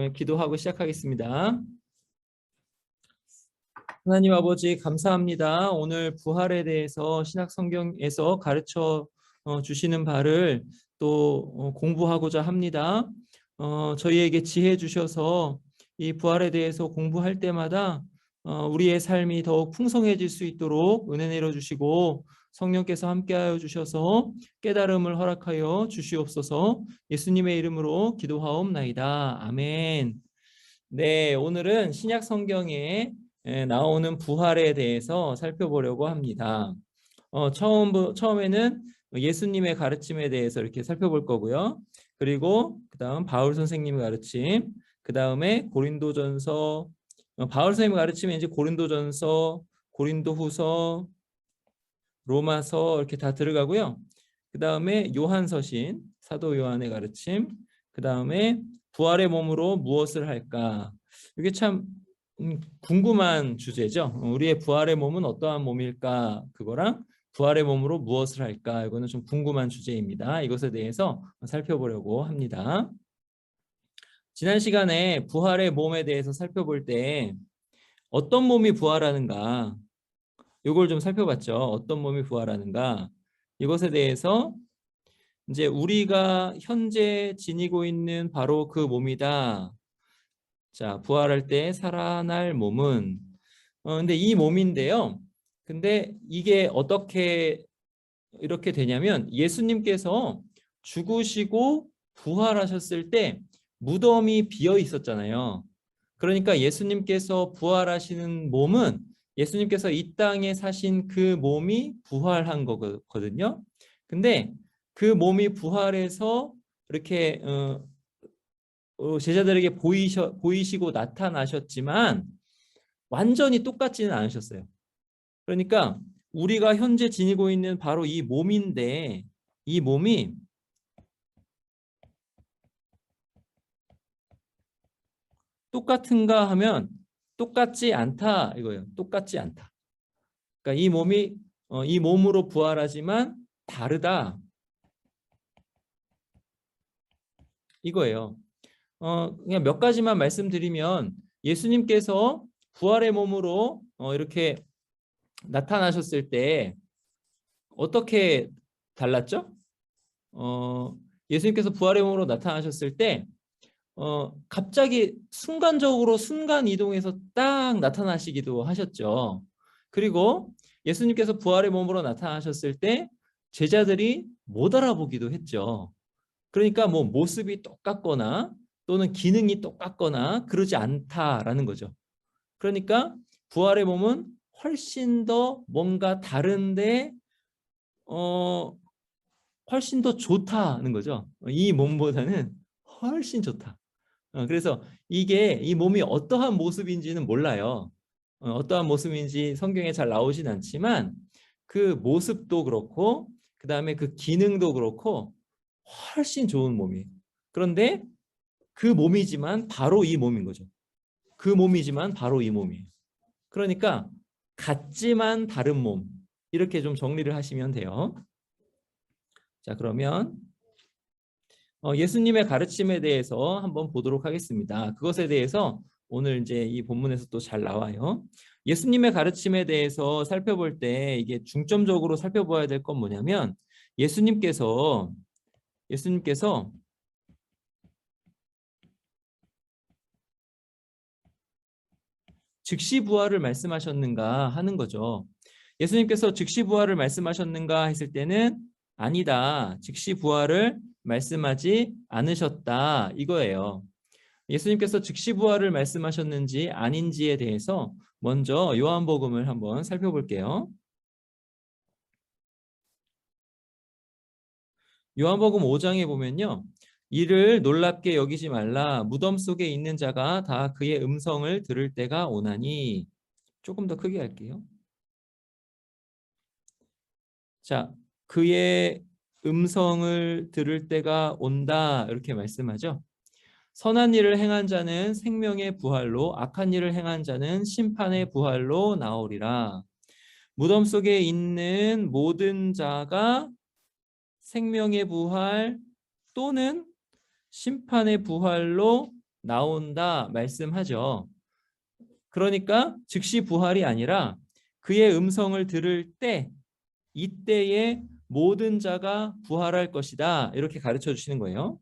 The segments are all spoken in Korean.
그러면 기도하고 시작하겠습니다. 하나님 아버지 감사합니다. 오늘 부활에 대해서 신약 성경에서 가르쳐 주시는 바를 또 공부하고자 합니다. 저희에게 지혜 주셔서 이 부활에 대해서 공부할 때마다 우리의 삶이 더욱 풍성해질 수 있도록 은혜 내려주시고 성령께서 함께하여 주셔서 깨달음을 허락하여 주시옵소서. 예수님의 이름으로 기도하옵나이다. 아멘. 네, 오늘은 신약 성경에 나오는 부활에 대해서 살펴보려고 합니다. 처음에는 예수님의 가르침에 대해서 이렇게 살펴볼 거고요. 그리고 그다음 바울 선생님의 가르침, 그다음에 고린도전서, 바울 선생님의 가르침에 이제 고린도전서, 고린도후서, 로마서 이렇게 다 들어가고요. 그다음에 요한서신, 사도 요한의 가르침, 그다음에 부활의 몸으로 무엇을 할까? 이게 참 궁금한 주제죠. 우리의 부활의 몸은 어떠한 몸일까? 그거랑 부활의 몸으로 무엇을 할까? 이거는 좀 궁금한 주제입니다. 이것에 대해서 살펴보려고 합니다. 지난 시간에 부활의 몸에 대해서 살펴볼 때 어떤 몸이 부활하는가? 이걸 좀 살펴봤죠. 어떤 몸이 부활하는가? 이것에 대해서 이제 우리가 현재 지니고 있는 바로 그 몸이다. 자, 부활할 때 살아날 몸은 근데 이 몸인데요. 근데 이게 어떻게 이렇게 되냐면 예수님께서 죽으시고 부활하셨을 때 무덤이 비어 있었잖아요. 그러니까 예수님께서 부활하시는 몸은 예수님께서 이 땅에 사신 그 몸이 부활한 거거든요. 근데 그 몸이 부활해서 이렇게 제자들에게 보이시고 나타나셨지만 완전히 똑같지는 않으셨어요. 그러니까 우리가 현재 지니고 있는 바로 이 몸인데 이 몸이 똑같은가 하면 똑같지 않다 이거예요. 똑같지 않다. 그러니까 이 몸이 이 몸으로 부활하지만 다르다 이거예요. 그냥 몇 가지만 말씀드리면 예수님께서 부활의 몸으로 이렇게 나타나셨을 때 어떻게 달랐죠? 예수님께서 부활의 몸으로 나타나셨을 때 갑자기 순간적으로 순간 이동해서 딱 나타나시기도 하셨죠. 그리고 예수님께서 부활의 몸으로 나타나셨을 때 제자들이 못 알아보기도 했죠. 그러니까 뭐 모습이 똑같거나 또는 기능이 똑같거나 그러지 않다라는 거죠. 그러니까 부활의 몸은 훨씬 더 뭔가 다른데 훨씬 더 좋다는 거죠. 이 몸보다는 훨씬 좋다. 그래서 이 몸이 어떠한 모습인지는 몰라요. 어떠한 모습인지 성경에 잘 나오진 않지만 그 모습도 그렇고 그 다음에 그 기능도 그렇고 훨씬 좋은 몸이에요. 그런데 그 몸이지만 바로 이 몸인 거죠. 그 몸이지만 바로 이 몸이에요. 그러니까 같지만 다른 몸 이렇게 좀 정리를 하시면 돼요. 자, 그러면 예수님의 가르침에 대해서 한번 보도록 하겠습니다. 그것에 대해서 오늘 이제 이 본문에서 또 잘 나와요. 예수님의 가르침에 대해서 살펴볼 때 이게 중점적으로 살펴봐야 될 건 뭐냐면 예수님께서 즉시 부활을 말씀하셨는가 하는 거죠. 예수님께서 즉시 부활을 말씀하셨는가 했을 때는 아니다. 즉시 부활을 말씀하지 않으셨다. 이거예요. 예수님께서 즉시 부활을 말씀하셨는지 아닌지에 대해서 먼저 요한복음을 한번 살펴볼게요. 요한복음 5장에 보면요. 이를 놀랍게 여기지 말라. 무덤 속에 있는 자가 다 그의 음성을 들을 때가 오나니. 조금 더 크게 할게요. 자, 그의 음성을 들을 때가 온다. 이렇게 말씀하죠. 선한 일을 행한 자는 생명의 부활로, 악한 일을 행한 자는 심판의 부활로 나오리라. 무덤 속에 있는 모든 자가 생명의 부활 또는 심판의 부활로 나온다 말씀하죠. 그러니까 즉시 부활이 아니라 그의 음성을 들을 때 이때에 모든 자가 부활할 것이다. 이렇게 가르쳐 주시는 거예요.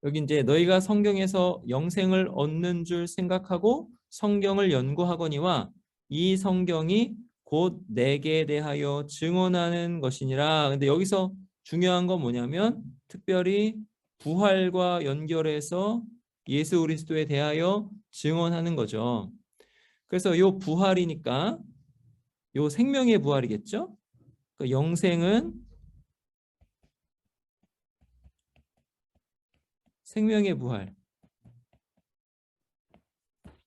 여기 이제 너희가 성경에서 영생을 얻는 줄 생각하고 성경을 연구하거니와 이 성경이 곧 내게 대하여 증언하는 것이니라. 근데 여기서 중요한 건 뭐냐면 특별히 부활과 연결해서 예수 그리스도에 대하여 증언하는 거죠. 그래서 요 부활이니까 요 생명의 부활이겠죠. 그 영생은 생명의 부활로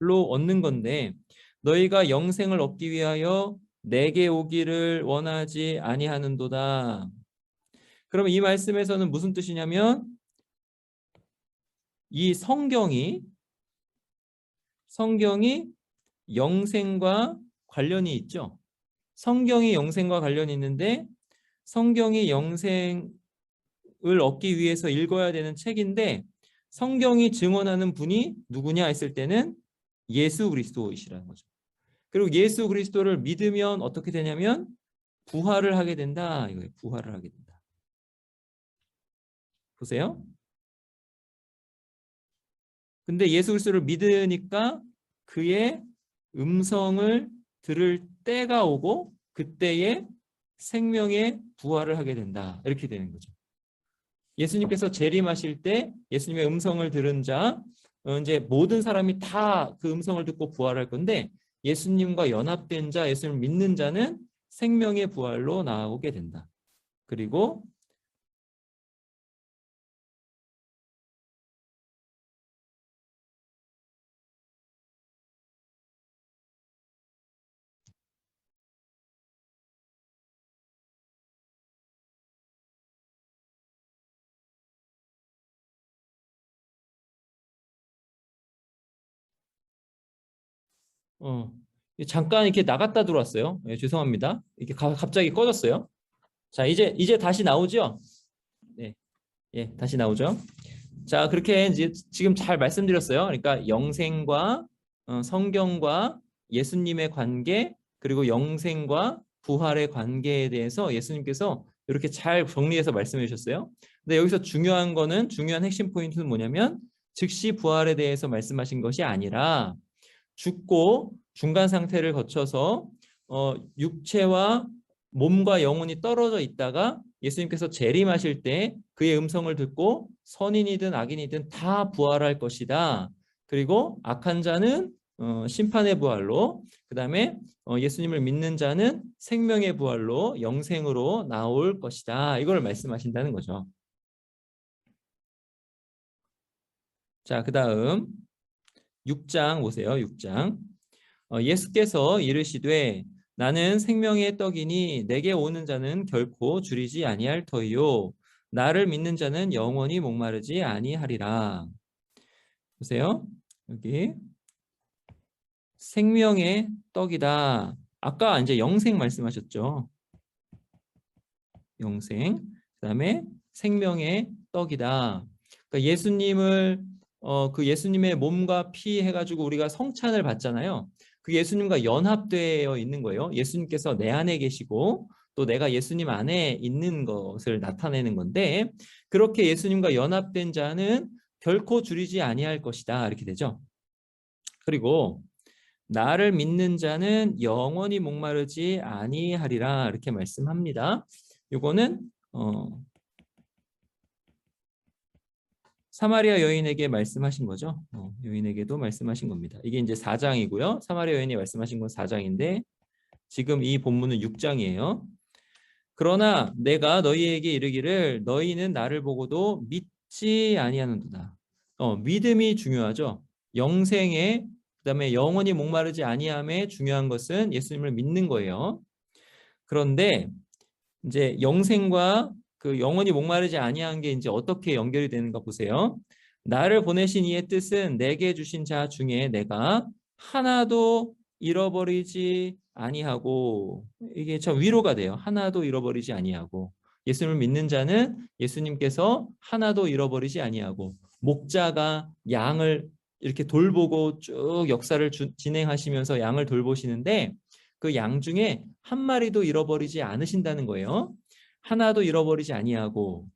얻는 건데 너희가 영생을 얻기 위하여 내게 오기를 원하지 아니하는도다. 그러면 이 말씀에서는 무슨 뜻이냐면 이 성경이 영생과 관련이 있죠. 성경이 영생과 관련이 있는데 성경이 영생을 얻기 위해서 읽어야 되는 책인데 성경이 증언하는 분이 누구냐 했을 때는 예수 그리스도이시라는 거죠. 그리고 예수 그리스도를 믿으면 어떻게 되냐면 부활을 하게 된다. 이거예요. 부활을 하게 된다. 보세요. 근데 예수 그리스도를 믿으니까 그의 음성을 들을 때가 오고 그때에 생명의 부활을 하게 된다. 이렇게 되는 거죠. 예수님께서 재림하실 때 예수님의 음성을 들은 자 이제 모든 사람이 다 그 음성을 듣고 부활할 건데 예수님과 연합된 자, 예수님을 믿는 자는 생명의 부활로 나오게 된다. 그리고 잠깐 이렇게 나갔다 들어왔어요. 예, 죄송합니다. 이게 갑자기 꺼졌어요. 자, 이제 다시 나오죠? 네, 예, 다시 나오죠. 자, 그렇게 이제 지금 잘 말씀드렸어요. 그러니까 영생과 성경과 예수님의 관계 그리고 영생과 부활의 관계에 대해서 예수님께서 이렇게 잘 정리해서 말씀해 주셨어요. 근데 여기서 중요한 핵심 포인트는 뭐냐면 즉시 부활에 대해서 말씀하신 것이 아니라 죽고 중간 상태를 거쳐서 육체와 몸과 영혼이 떨어져 있다가 예수님께서 재림하실 때 그의 음성을 듣고 선인이든 악인이든 다 부활할 것이다. 그리고 악한 자는 심판의 부활로, 그 다음에 예수님을 믿는 자는 생명의 부활로 영생으로 나올 것이다. 이걸 말씀하신다는 거죠. 자, 그 다음 6장 보세요. 6장. 예수께서 이르시되 나는 생명의 떡이니 내게 오는 자는 결코 줄이지 아니할 터이요 나를 믿는 자는 영원히 목마르지 아니하리라. 보세요. 여기 생명의 떡이다. 아까 이제 영생 말씀하셨죠. 영생. 그다음에 생명의 떡이다. 그러니까 예수님을 그 예수님의 몸과 피 해가지고 우리가 성찬을 받잖아요. 그 예수님과 연합되어 있는 거예요. 예수님께서 내 안에 계시고 또 내가 예수님 안에 있는 것을 나타내는 건데 그렇게 예수님과 연합된 자는 결코 줄이지 아니할 것이다. 이렇게 되죠. 그리고 나를 믿는 자는 영원히 목마르지 아니하리라 이렇게 말씀합니다. 요거는 사마리아 여인에게 말씀하신 거죠. 여인에게도 말씀하신 겁니다. 이게 이제 4장이고요. 사마리아 여인이 말씀하신 건 4장인데 지금 이 본문은 6장이에요. 그러나 내가 너희에게 이르기를 너희는 나를 보고도 믿지 아니하는도다. 믿음이 중요하죠. 영생에 그다음에 영원히 목마르지 아니함에 중요한 것은 예수님을 믿는 거예요. 그런데 이제 영생과 그 영원히 목마르지 아니한 게 이제 어떻게 연결이 되는가 보세요. 나를 보내신 이의 뜻은 내게 주신 자 중에 내가 하나도 잃어버리지 아니하고 이게 참 위로가 돼요. 하나도 잃어버리지 아니하고 예수님을 믿는 자는 예수님께서 하나도 잃어버리지 아니하고 목자가 양을 이렇게 돌보고 쭉 역사를 진행하시면서 양을 돌보시는데 그 양 중에 한 마리도 잃어버리지 않으신다는 거예요. 하나도 잃어버리지 아니하고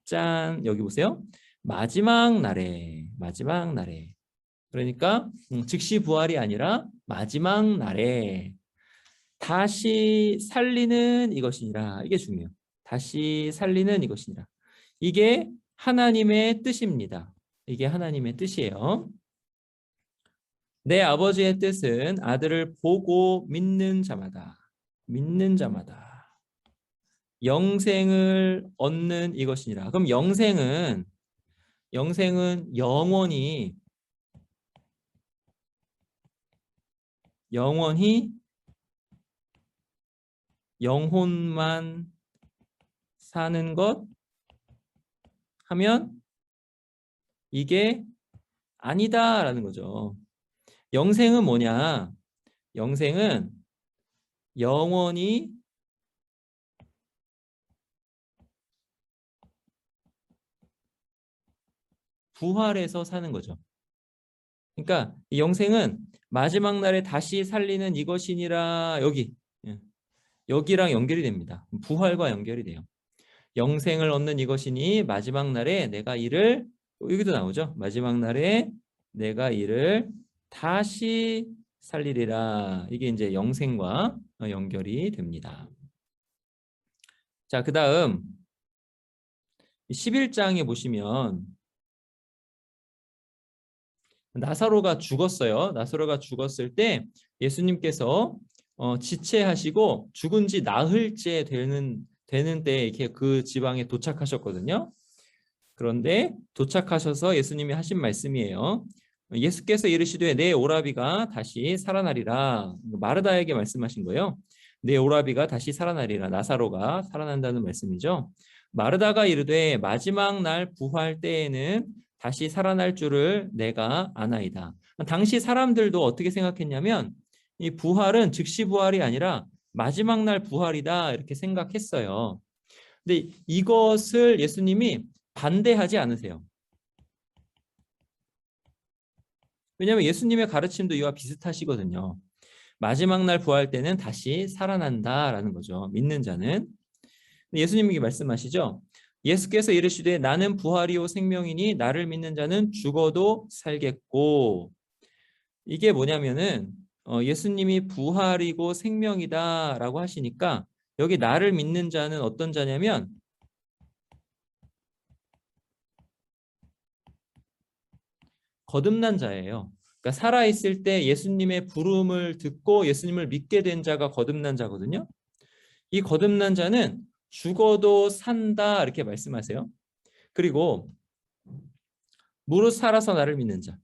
짠 여기 보세요. 마지막 날에 그러니까 즉시 부활이 아니라 마지막 날에 다시 살리는 이것이니라. 이게 중요해요. 다시 살리는 이것이니라. 이게 하나님의 뜻입니다. 이게 하나님의 뜻이에요. 내 아버지의 뜻은 아들을 보고 믿는 자마다 영생을 얻는 이것이니라. 그럼 영생은 영원히 영혼만 사는 것 하면 이게 아니다라는 거죠. 영생은 뭐냐? 영생은 영원히 부활해서 사는 거죠. 그러니까 이 영생은 마지막 날에 다시 살리는 이것이니라 예. 여기랑 연결이 됩니다. 부활과 연결이 돼요. 영생을 얻는 이것이니 마지막 날에 내가 이를 여기도 나오죠. 마지막 날에 내가 이를 다시 살리리라. 이게 이제 영생과 연결이 됩니다. 자, 그다음 11장에 보시면 나사로가 죽었어요. 나사로가 죽었을 때 예수님께서 지체하시고 죽은 지 나흘째 되는 때 이렇게 그 지방에 도착하셨거든요. 그런데 도착하셔서 예수님이 하신 말씀이에요. 예수께서 이르시되 내 오라비가 다시 살아나리라. 마르다에게 말씀하신 거예요. 내 오라비가 다시 살아나리라. 나사로가 살아난다는 말씀이죠. 마르다가 이르되 마지막 날 부활 때에는 다시 살아날 줄을 내가 아나이다. 당시 사람들도 어떻게 생각했냐면 이 부활은 즉시 부활이 아니라 마지막 날 부활이다 이렇게 생각했어요. 근데 이것을 예수님이 반대하지 않으세요. 왜냐하면 예수님의 가르침도 이와 비슷하시거든요. 마지막 날 부활 때는 다시 살아난다라는 거죠. 믿는 자는. 예수님이 말씀하시죠. 예수께서 이르시되 나는 부활이요 생명이니 나를 믿는 자는 죽어도 살겠고 이게 뭐냐면은 예수님이 부활이고 생명이다라고 하시니까 여기 나를 믿는 자는 어떤 자냐면 거듭난 자예요. 그러니까 살아있을 때 예수님의 부름을 듣고 예수님을 믿게 된 자가 거듭난 자거든요. 이 거듭난 자는 죽어도 산다 이렇게 말씀하세요. 그리고 무릇 살아서 나를 믿는 자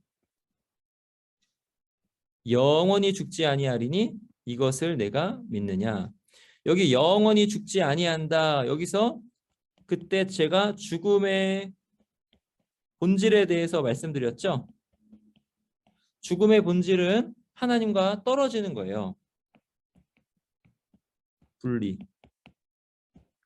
영원히 죽지 아니하리니 이것을 내가 믿느냐. 여기 영원히 죽지 아니한다. 여기서 그때 제가 죽음의 본질에 대해서 말씀드렸죠. 죽음의 본질은 하나님과 떨어지는 거예요. 분리.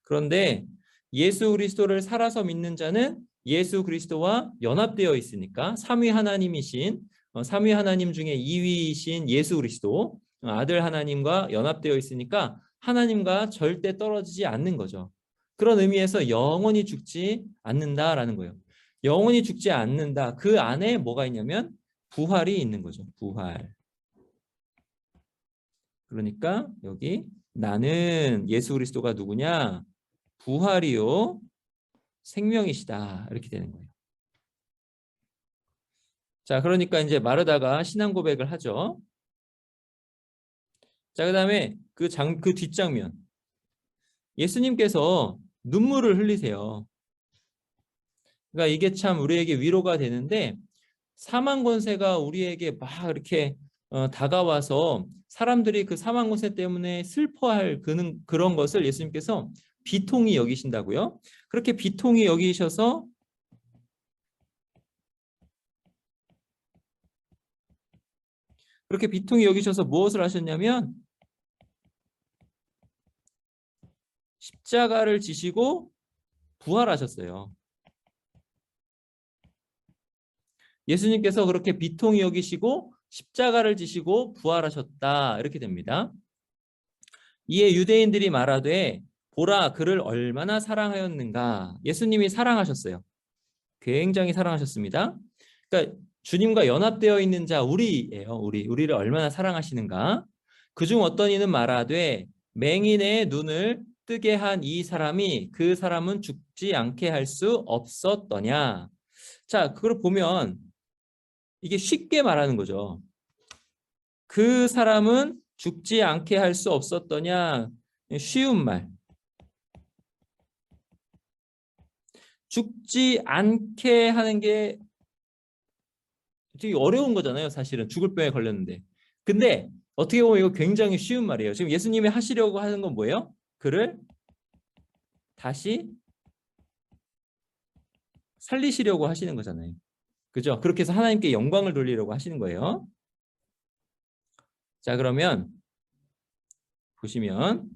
그런데 예수 그리스도를 살아서 믿는 자는 예수 그리스도와 연합되어 있으니까 삼위 하나님이신 삼위 하나님 중에 2위이신 예수 그리스도 아들 하나님과 연합되어 있으니까 하나님과 절대 떨어지지 않는 거죠. 그런 의미에서 영원히 죽지 않는다라는 거예요. 영원히 죽지 않는다. 그 안에 뭐가 있냐면 부활이 있는 거죠. 부활. 그러니까 여기 나는 예수 그리스도가 누구냐? 부활이요 생명이시다. 이렇게 되는 거예요. 자, 그러니까 이제 마르다가 신앙 고백을 하죠. 자, 그다음에 그 뒷장면. 예수님께서 눈물을 흘리세요. 그러니까 이게 참 우리에게 위로가 되는데 사망 권세가 우리에게 막 이렇게 다가와서 사람들이 그 사망 권세 때문에 슬퍼할 그런 것을 예수님께서 비통히 여기신다고요. 그렇게 비통히 여기셔서 무엇을 하셨냐면 십자가를 지시고 부활하셨어요. 예수님께서 그렇게 비통히 여기시고 십자가를 지시고 부활하셨다. 이렇게 됩니다. 이에 유대인들이 말하되 보라 그를 얼마나 사랑하였는가. 예수님이 사랑하셨어요. 굉장히 사랑하셨습니다. 그러니까 주님과 연합되어 있는 자 우리예요. 우리를 얼마나 사랑하시는가. 그중 어떤 이는 말하되 맹인의 눈을 뜨게 한 이 사람이 그 사람은 죽지 않게 할 수 없었더냐. 자, 그걸 보면 이게 쉽게 말하는 거죠. 그 사람은 죽지 않게 할 수 없었더냐. 쉬운 말. 죽지 않게 하는 게 되게 어려운 거잖아요. 사실은 죽을 병에 걸렸는데. 근데 어떻게 보면 이거 굉장히 쉬운 말이에요. 지금 예수님이 하시려고 하는 건 뭐예요? 그를 다시 살리시려고 하시는 거잖아요. 그죠? 그렇게 해서 하나님께 영광을 돌리려고 하시는 거예요. 자, 그러면 보시면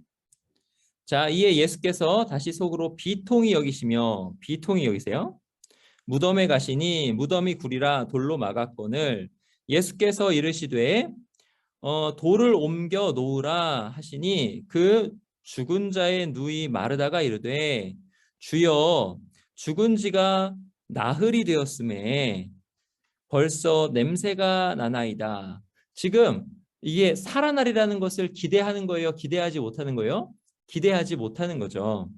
자, 이에 예수께서 다시 속으로 비통히 여기시며 비통히 여기세요. 무덤에 가시니 무덤이 구리라 돌로 막았거늘 예수께서 이르시되 돌을 옮겨 놓으라 하시니 그 죽은 자의 누이 마르다가 이르되 주여 죽은 지가 나흘이 되었음에 벌써 냄새가 나나이다. 지금 이게 살아나리라는 것을 기대하는 거예요? 기대하지 못하는 거예요? 기대하지 못하는 거죠.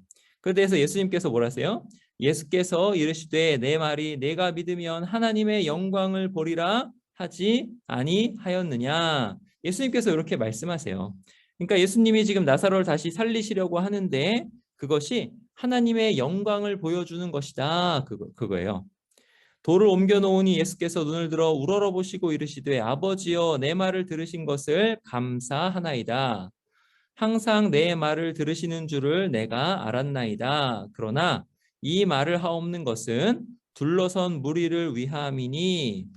그에 대해서 예수님께서 뭐라 하세요? 예수께서 이르시되 내 말이 내가 믿으면 하나님의 영광을 보리라 하지 아니하였느냐. 예수님께서 이렇게 말씀하세요. 그러니까 예수님이 지금 나사로를 다시 살리시려고 하는데 그것이 하나님의 영광을 보여주는 것이다. 그거예요. 돌을 옮겨 놓으니 예수께서 눈을 들어 우러러 보시고 이르시되 아버지여 내 말을 들으신 것을 감사하나이다. 항상 내 말을 들으시는 줄을 내가 알았나이다. 그러나 이 말을 하옵는 것은 둘러선 무리를 위함이니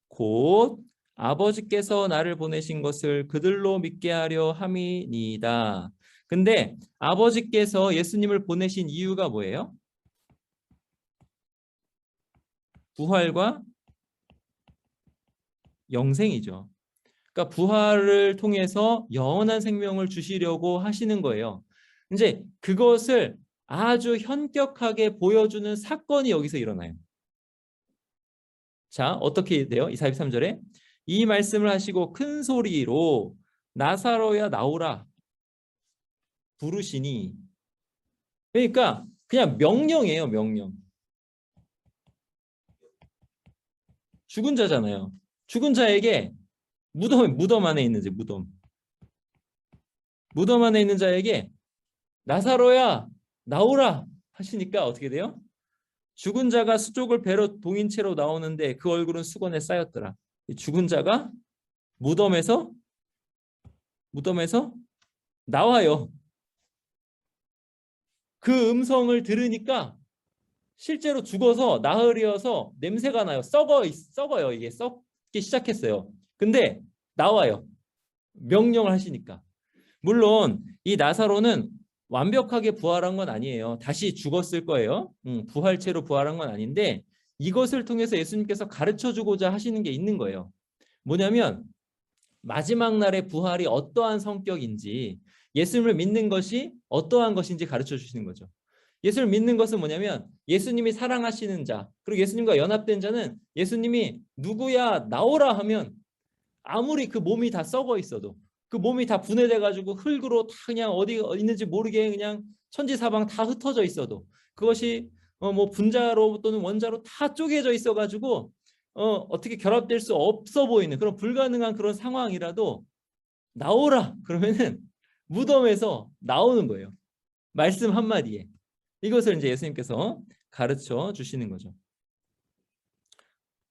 곧 아버지께서 나를 보내신 것을 그들로 믿게 하려 함이니이다. 근데 아버지께서 예수님을 보내신 이유가 뭐예요? 부활과 영생이죠. 그러니까 부활을 통해서 영원한 생명을 주시려고 하시는 거예요. 이제 그것을 아주 현격하게 보여주는 사건이 여기서 일어나요. 자, 어떻게 돼요? 43절에 이 말씀을 하시고 큰 소리로 나사로야 나오라 부르시니 그러니까 그냥 명령이에요. 명령. 죽은 자잖아요. 죽은 자에게 무덤 안에 있는지 무덤 안에 있는 자에게 나사로야 나오라 하시니까 어떻게 돼요? 죽은 자가 수족을 배로 동인 채로 나오는데 그 얼굴은 수건에 쌓였더라. 죽은 자가 무덤에서 나와요. 그 음성을 들으니까 실제로 죽어서 나흘이어서 냄새가 나요. 썩어요. 이게 썩기 시작했어요. 근데 나와요. 명령을 하시니까. 물론 이 나사로는 완벽하게 부활한 건 아니에요. 다시 죽었을 거예요. 부활체로 부활한 건 아닌데 이것을 통해서 예수님께서 가르쳐주고자 하시는 게 있는 거예요. 뭐냐면 마지막 날의 부활이 어떠한 성격인지 예수님을 믿는 것이 어떠한 것인지 가르쳐 주시는 거죠. 예수를 믿는 것은 뭐냐면 예수님이 사랑하시는 자 그리고 예수님과 연합된 자는 예수님이 누구야 나오라 하면 아무리 그 몸이 다 썩어 있어도 그 몸이 다 분해돼 가지고 흙으로 다 그냥 어디 있는지 모르게 그냥 천지사방 다 흩어져 있어도 그것이 뭐 분자로 또는 원자로 다 쪼개져 있어 가지고 어떻게 결합될 수 없어 보이는 그런 불가능한 그런 상황이라도 나오라 그러면은 무덤에서 나오는 거예요. 말씀 한마디에. 이것을 이제 예수님께서 가르쳐 주시는 거죠.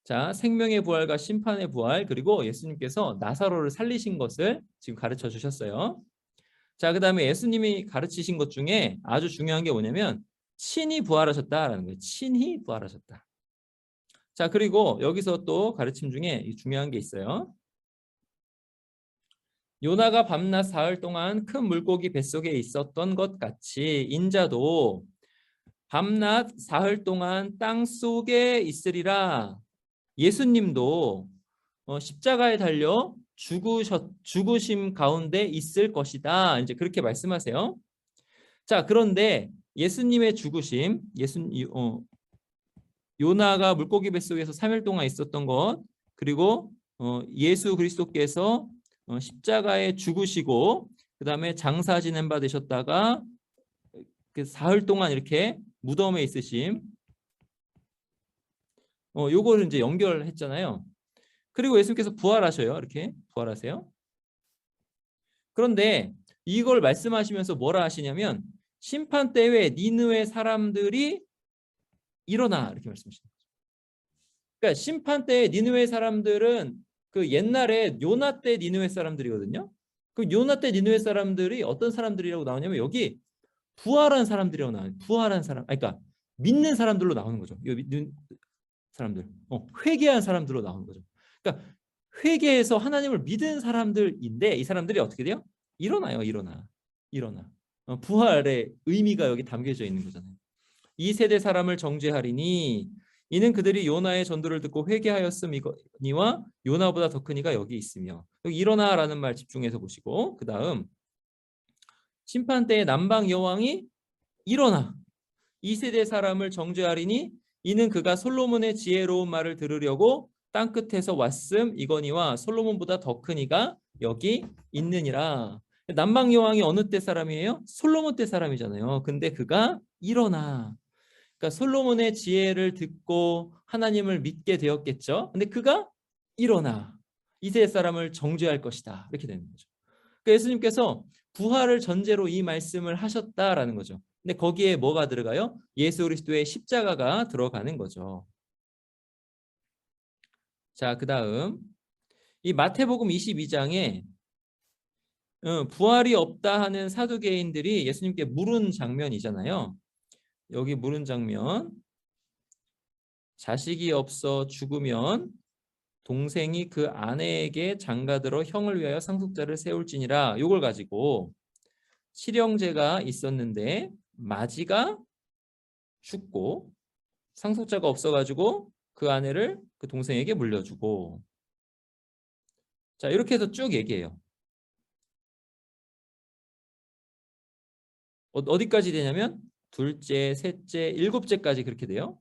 자, 생명의 부활과 심판의 부활 그리고 예수님께서 나사로를 살리신 것을 지금 가르쳐 주셨어요. 자, 그 다음에 예수님이 가르치신 것 중에 아주 중요한 게 뭐냐면 친히 부활하셨다라는 거예요. 친히 부활하셨다. 자, 그리고 여기서 또 가르침 중에 중요한 게 있어요. 요나가 밤낮 사흘 동안 큰 물고기 뱃속에 있었던 것 같이 인자도 밤낮 사흘 동안 땅 속에 있으리라. 예수님도 십자가에 달려 죽으심 가운데 있을 것이다. 이제 그렇게 말씀하세요. 자, 그런데 예수님의 죽으심, 요나가 물고기 뱃속에서 3일 동안 있었던 것, 그리고 예수 그리스도께서 십자가에 죽으시고 그다음에 장사 지낸 바 되셨다가 그 사흘 동안 이렇게 무덤에 있으심, 요거를 이제 연결했잖아요. 그리고 예수님께서 부활하셔요. 이렇게 부활하세요. 그런데 이걸 말씀하시면서 뭐라 하시냐면 심판 때에 니느웨 사람들이 일어나 이렇게 말씀하시는 거죠. 그러니까 심판 때에 니느웨 사람들은 그 옛날에 요나 때 니느웨 사람들이거든요. 그 요나 때 니느웨 사람들이 어떤 사람들이라고 나오냐면 여기 부활한 사람들이라고 나와요. 부활한 사람, 그러니까 믿는 사람들로 나오는 거죠. 이 믿는 사람들, 회개한 사람들로 나오는 거죠. 그러니까 회개해서 하나님을 믿은 사람들인데 이 사람들이 어떻게 돼요? 일어나요, 일어나. 부활의 의미가 여기 담겨져 있는 거잖아요. 이 세대 사람을 정죄하리니 이는 그들이 요나의 전도를 듣고 회개하였음이니와 요나보다 더 큰 이가 여기 있으며, 여기 일어나라는 말 집중해서 보시고, 그 다음 심판 때에 남방 여왕이 일어나 이 세대 사람을 정죄하리니 이는 그가 솔로몬의 지혜로운 말을 들으려고 땅끝에서 왔음 이거니와 솔로몬보다 더 큰 이가 여기 있느니라. 남방 여왕이 어느 때 사람이에요? 솔로몬 때 사람이잖아요. 근데 그가 일어나. 그러니까 솔로몬의 지혜를 듣고 하나님을 믿게 되었겠죠. 근데 그가 일어나 이 세대 사람을 정죄할 것이다. 이렇게 되는 거죠. 그러니까 예수님께서 부활을 전제로 이 말씀을 하셨다라는 거죠. 근데 거기에 뭐가 들어가요? 예수 그리스도의 십자가가 들어가는 거죠. 자, 그다음 이 마태복음 22장에 부활이 없다 하는 사두개인들이 예수님께 물은 장면이잖아요. 여기 물은 장면, 자식이 없어 죽으면 동생이 그 아내에게 장가들어 형을 위하여 상속자를 세울지니라. 요걸 가지고 칠형제가 있었는데 마지가 죽고 상속자가 없어가지고 그 아내를 그 동생에게 물려주고, 자 이렇게 해서 쭉 얘기해요. 어디까지 되냐면 둘째, 셋째, 일곱째까지 그렇게 돼요.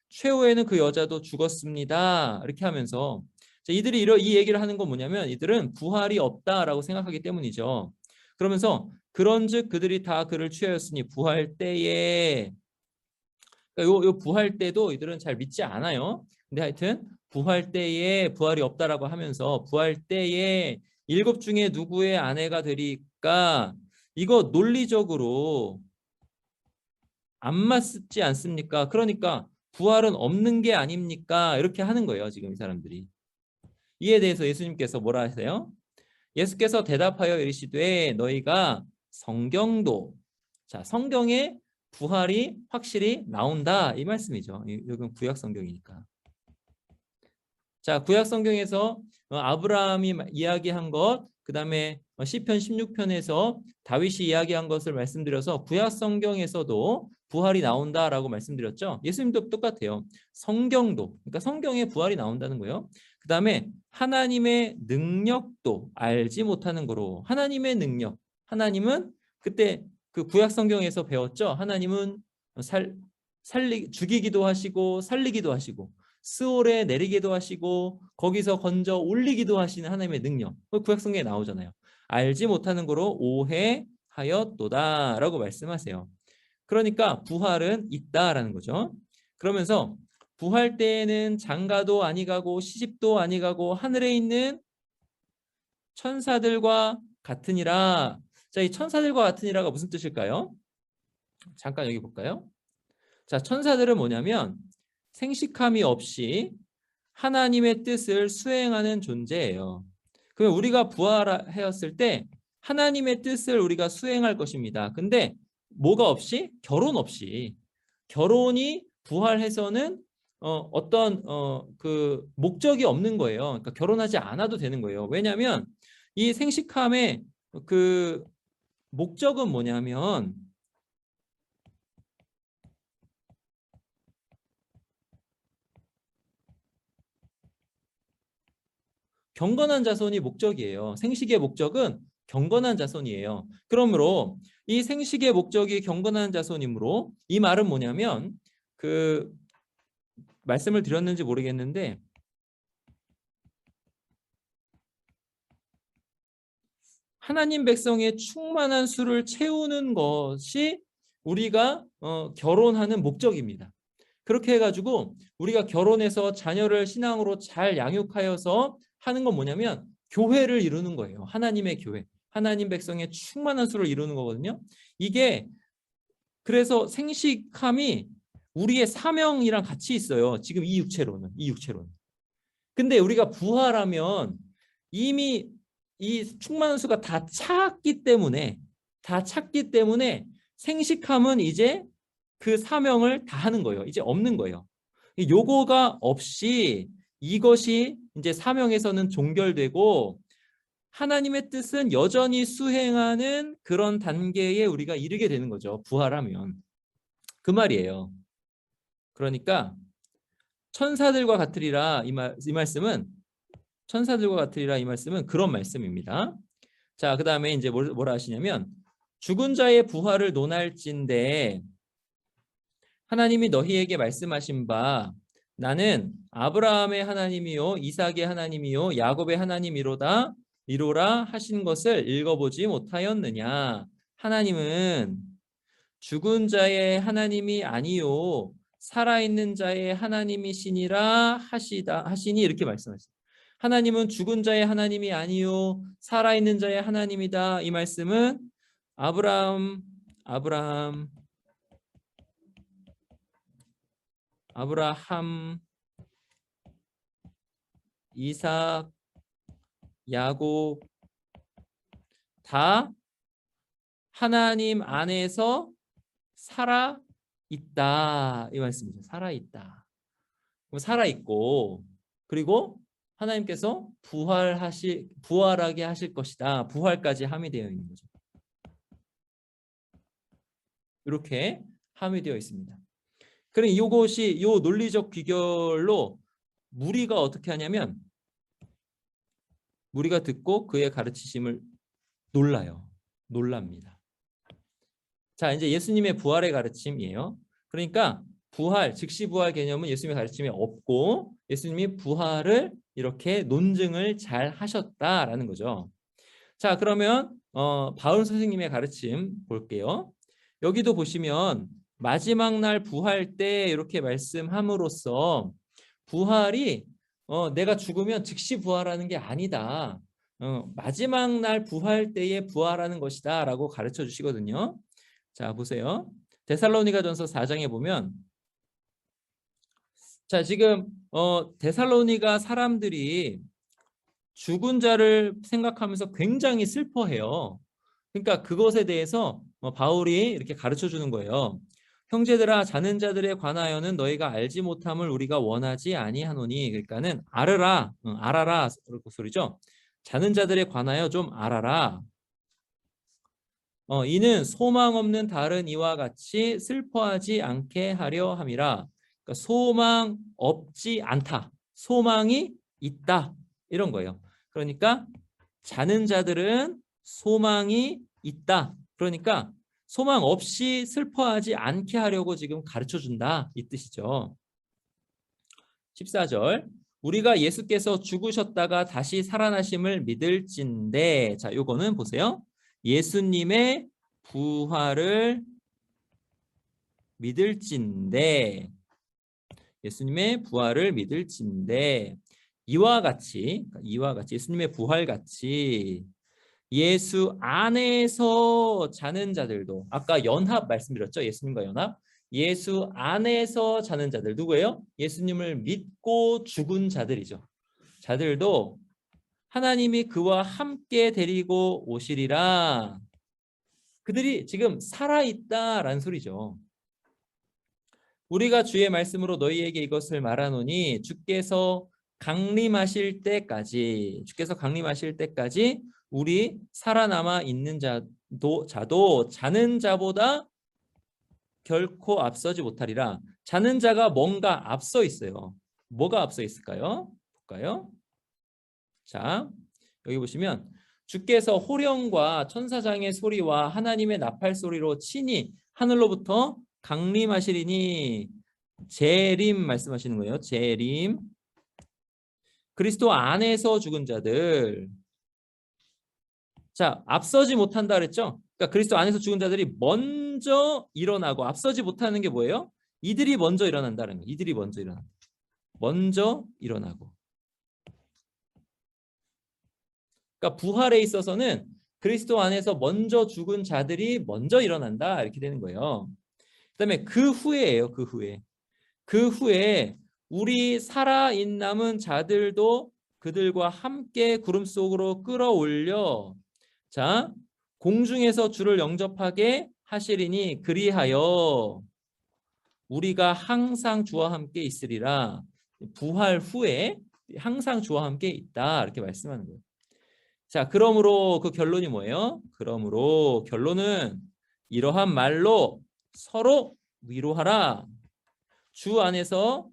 최후에는 그 여자도 죽었습니다. 이렇게 하면서 이들이 이 얘기를 하는 건 뭐냐면 이들은 부활이 없다라고 생각하기 때문이죠. 그러면서 그런즉 그들이 다 그를 취하였으니 부활 때에, 그러니까 요 부활 때도 이들은 잘 믿지 않아요. 근데 하여튼 부활 때에 부활이 없다라고 하면서 부활 때에 일곱 중에 누구의 아내가 되리까, 이거 논리적으로 안 맞지 않습니까? 그러니까 부활은 없는 게 아닙니까? 이렇게 하는 거예요, 지금 이 사람들이. 이에 대해서 예수님께서 뭐라 하세요? 예수께서 대답하여 이르시되 너희가 성경도, 자 성경에 부활이 확실히 나온다 이 말씀이죠. 이건 구약 성경이니까. 자 구약 성경에서 아브라함이 이야기한 것, 그 다음에 시편 16편에서 다윗이 이야기한 것을 말씀드려서 구약 성경에서도 부활이 나온다라고 말씀드렸죠. 예수님도 똑같아요. 성경도, 그러니까 성경에 부활이 나온다는 거예요. 그 다음에 하나님의 능력도 알지 못하는 거로, 하나님의 능력, 하나님은 그때 그 구약 성경에서 배웠죠. 하나님은 죽이기도 하시고 살리기도 하시고 스올에 내리기도 하시고 거기서 건져 올리기도 하시는 하나님의 능력, 구약 성경에 나오잖아요. 알지 못하는 거로 오해하였도다 라고 말씀하세요. 그러니까 부활은 있다라는 거죠. 그러면서 부활 때에는 장가도 아니 가고 시집도 아니 가고 하늘에 있는 천사들과 같으니라. 자, 이 천사들과 같으니라가 무슨 뜻일까요? 잠깐 여기 볼까요? 자, 천사들은 뭐냐면 생식함이 없이 하나님의 뜻을 수행하는 존재예요. 그럼 우리가 부활하였을 때 하나님의 뜻을 우리가 수행할 것입니다. 근데 뭐가 없이? 결혼 없이. 결혼이 부활해서는 어떤 그 목적이 없는 거예요. 그러니까 결혼하지 않아도 되는 거예요. 왜냐하면 이 생식함의 그 목적은 뭐냐면 경건한 자손이 목적이에요. 생식의 목적은 경건한 자손이에요. 그러므로 이 생식의 목적이 경건한 자손이므로 이 말은 뭐냐면 그 말씀을 드렸는지 모르겠는데 하나님 백성의 충만한 수를 채우는 것이 우리가 결혼하는 목적입니다. 그렇게 해가지고 우리가 결혼해서 자녀를 신앙으로 잘 양육하여서 하는 건 뭐냐면 교회를 이루는 거예요. 하나님의 교회. 하나님 백성의 충만한 수를 이루는 거거든요. 이게 그래서 생식함이 우리의 사명이랑 같이 있어요. 지금 이 육체로는. 근데 우리가 부활하면 이미 이 충만한 수가 다 찼기 때문에 생식함은 이제 그 사명을 다 하는 거예요. 이제 없는 거예요. 요거가 없이 이것이 이제 사명에서는 종결되고 하나님의 뜻은 여전히 수행하는 그런 단계에 우리가 이르게 되는 거죠. 부활하면. 그 말이에요. 그러니까 천사들과 같으리라 이 말씀은 천사들과 같으리라 이 말씀은 그런 말씀입니다. 자, 그다음에 이제 뭐라 하시냐면 죽은 자의 부활을 논할진대 하나님이 너희에게 말씀하신 바 나는 아브라함의 하나님이요 이삭의 하나님이요 야곱의 하나님이로라 하신 것을 읽어보지 못하였느냐. 하나님은 죽은 자의 하나님이 아니요 살아있는 자의 하나님이시니라 하시니 이렇게 말씀하셨어요. 하나님은 죽은 자의 하나님이 아니요 살아있는 자의 하나님이다. 이 말씀은 아브라함, 이삭, 야곱 다 하나님 안에서 살아 있다. 이 말씀이죠. 살아 있다. 살아 있고 그리고 하나님께서 부활하게 하실 것이다. 부활까지 함의되어 있는 거죠. 이렇게 함의되어 있습니다. 그럼 이것이 요 논리적 귀결로 무리가 어떻게 하냐면 무리가 듣고 그의 가르치심을 놀랍니다. 자, 이제 예수님의 부활의 가르침이에요. 그러니까 즉시 부활 개념은 예수님의 가르침에 없고 예수님이 부활을 이렇게 논증을 잘 하셨다라는 거죠. 자, 그러면 바울 선생님의 가르침 볼게요. 여기도 보시면 마지막 날 부활 때 이렇게 말씀함으로써 부활이 내가 죽으면 즉시 부활하는 게 아니다. 마지막 날 부활 때에 부활하는 것이다 라고 가르쳐 주시거든요. 자, 보세요. 데살로니가전서 4장에 보면 자, 지금 데살로니가 사람들이 죽은 자를 생각하면서 굉장히 슬퍼해요. 그러니까 그것에 대해서 바울이 이렇게 가르쳐 주는 거예요. 형제들아 자는 자들에 관하여는 너희가 알지 못함을 우리가 원하지 아니하노니 그러니까는 알아라 그 소리죠. 자는 자들에 관하여 좀 알아라. 이는 소망 없는 다른 이와 같이 슬퍼하지 않게 하려 함이라. 그러니까 소망 없지 않다. 소망이 있다. 이런 거예요. 그러니까 자는 자들은 소망이 있다. 그러니까 소망 없이 슬퍼하지 않게 하려고 지금 가르쳐 준다. 이 뜻이죠. 14절. 우리가 예수께서 죽으셨다가 다시 살아나심을 믿을진대. 자, 요거는 보세요. 예수님의 부활을 믿을진대. 예수님의 부활을 믿을진대. 이와 같이 예수님의 부활같이 예수 안에서 자는 자들도 아까 연합 말씀드렸죠. 예수님과 연합. 예수 안에서 자는 자들 누구예요? 예수님을 믿고 죽은 자들이죠. 자들도 하나님이 그와 함께 데리고 오시리라. 그들이 지금 살아있다라는 소리죠. 우리가 주의 말씀으로 너희에게 이것을 말하노니 주께서 강림하실 때까지 우리 살아남아 있는 자도 자는 자보다 결코 앞서지 못하리라. 자는 자가 뭔가 앞서 있어요. 뭐가 앞서 있을까요? 볼까요? 자, 여기 보시면 주께서 호령과 천사장의 소리와 하나님의 나팔 소리로 친히 하늘로부터 강림하시리니, 재림 말씀하시는 거예요. 재림. 그리스도 안에서 죽은 자들. 자, 앞서지 못한다 그랬죠? 그러니까 그리스도 안에서 죽은 자들이 먼저 일어나고, 앞서지 못하는 게 뭐예요? 이들이 먼저 일어난다는 거예요. 이들이 먼저 일어난다. 먼저 일어나고. 그러니까 부활에 있어서는 그리스도 안에서 먼저 죽은 자들이 먼저 일어난다, 이렇게 되는 거예요. 그다음에 그 후에예요. 그 후에. 그 후에 우리 살아있는 남은 자들도 그들과 함께 구름 속으로 끌어올려, 자, 공중에서 주를 영접하게 하시리니, 그리하여 우리가 항상 주와 함께 있으리라. 부활 후에 항상 주와 함께 있다, 이렇게 말씀하는 거예요. 자, 그러므로 그 결론이 뭐예요? 그러므로 결론은 이러한 말로 서로 위로하라. 주 안에서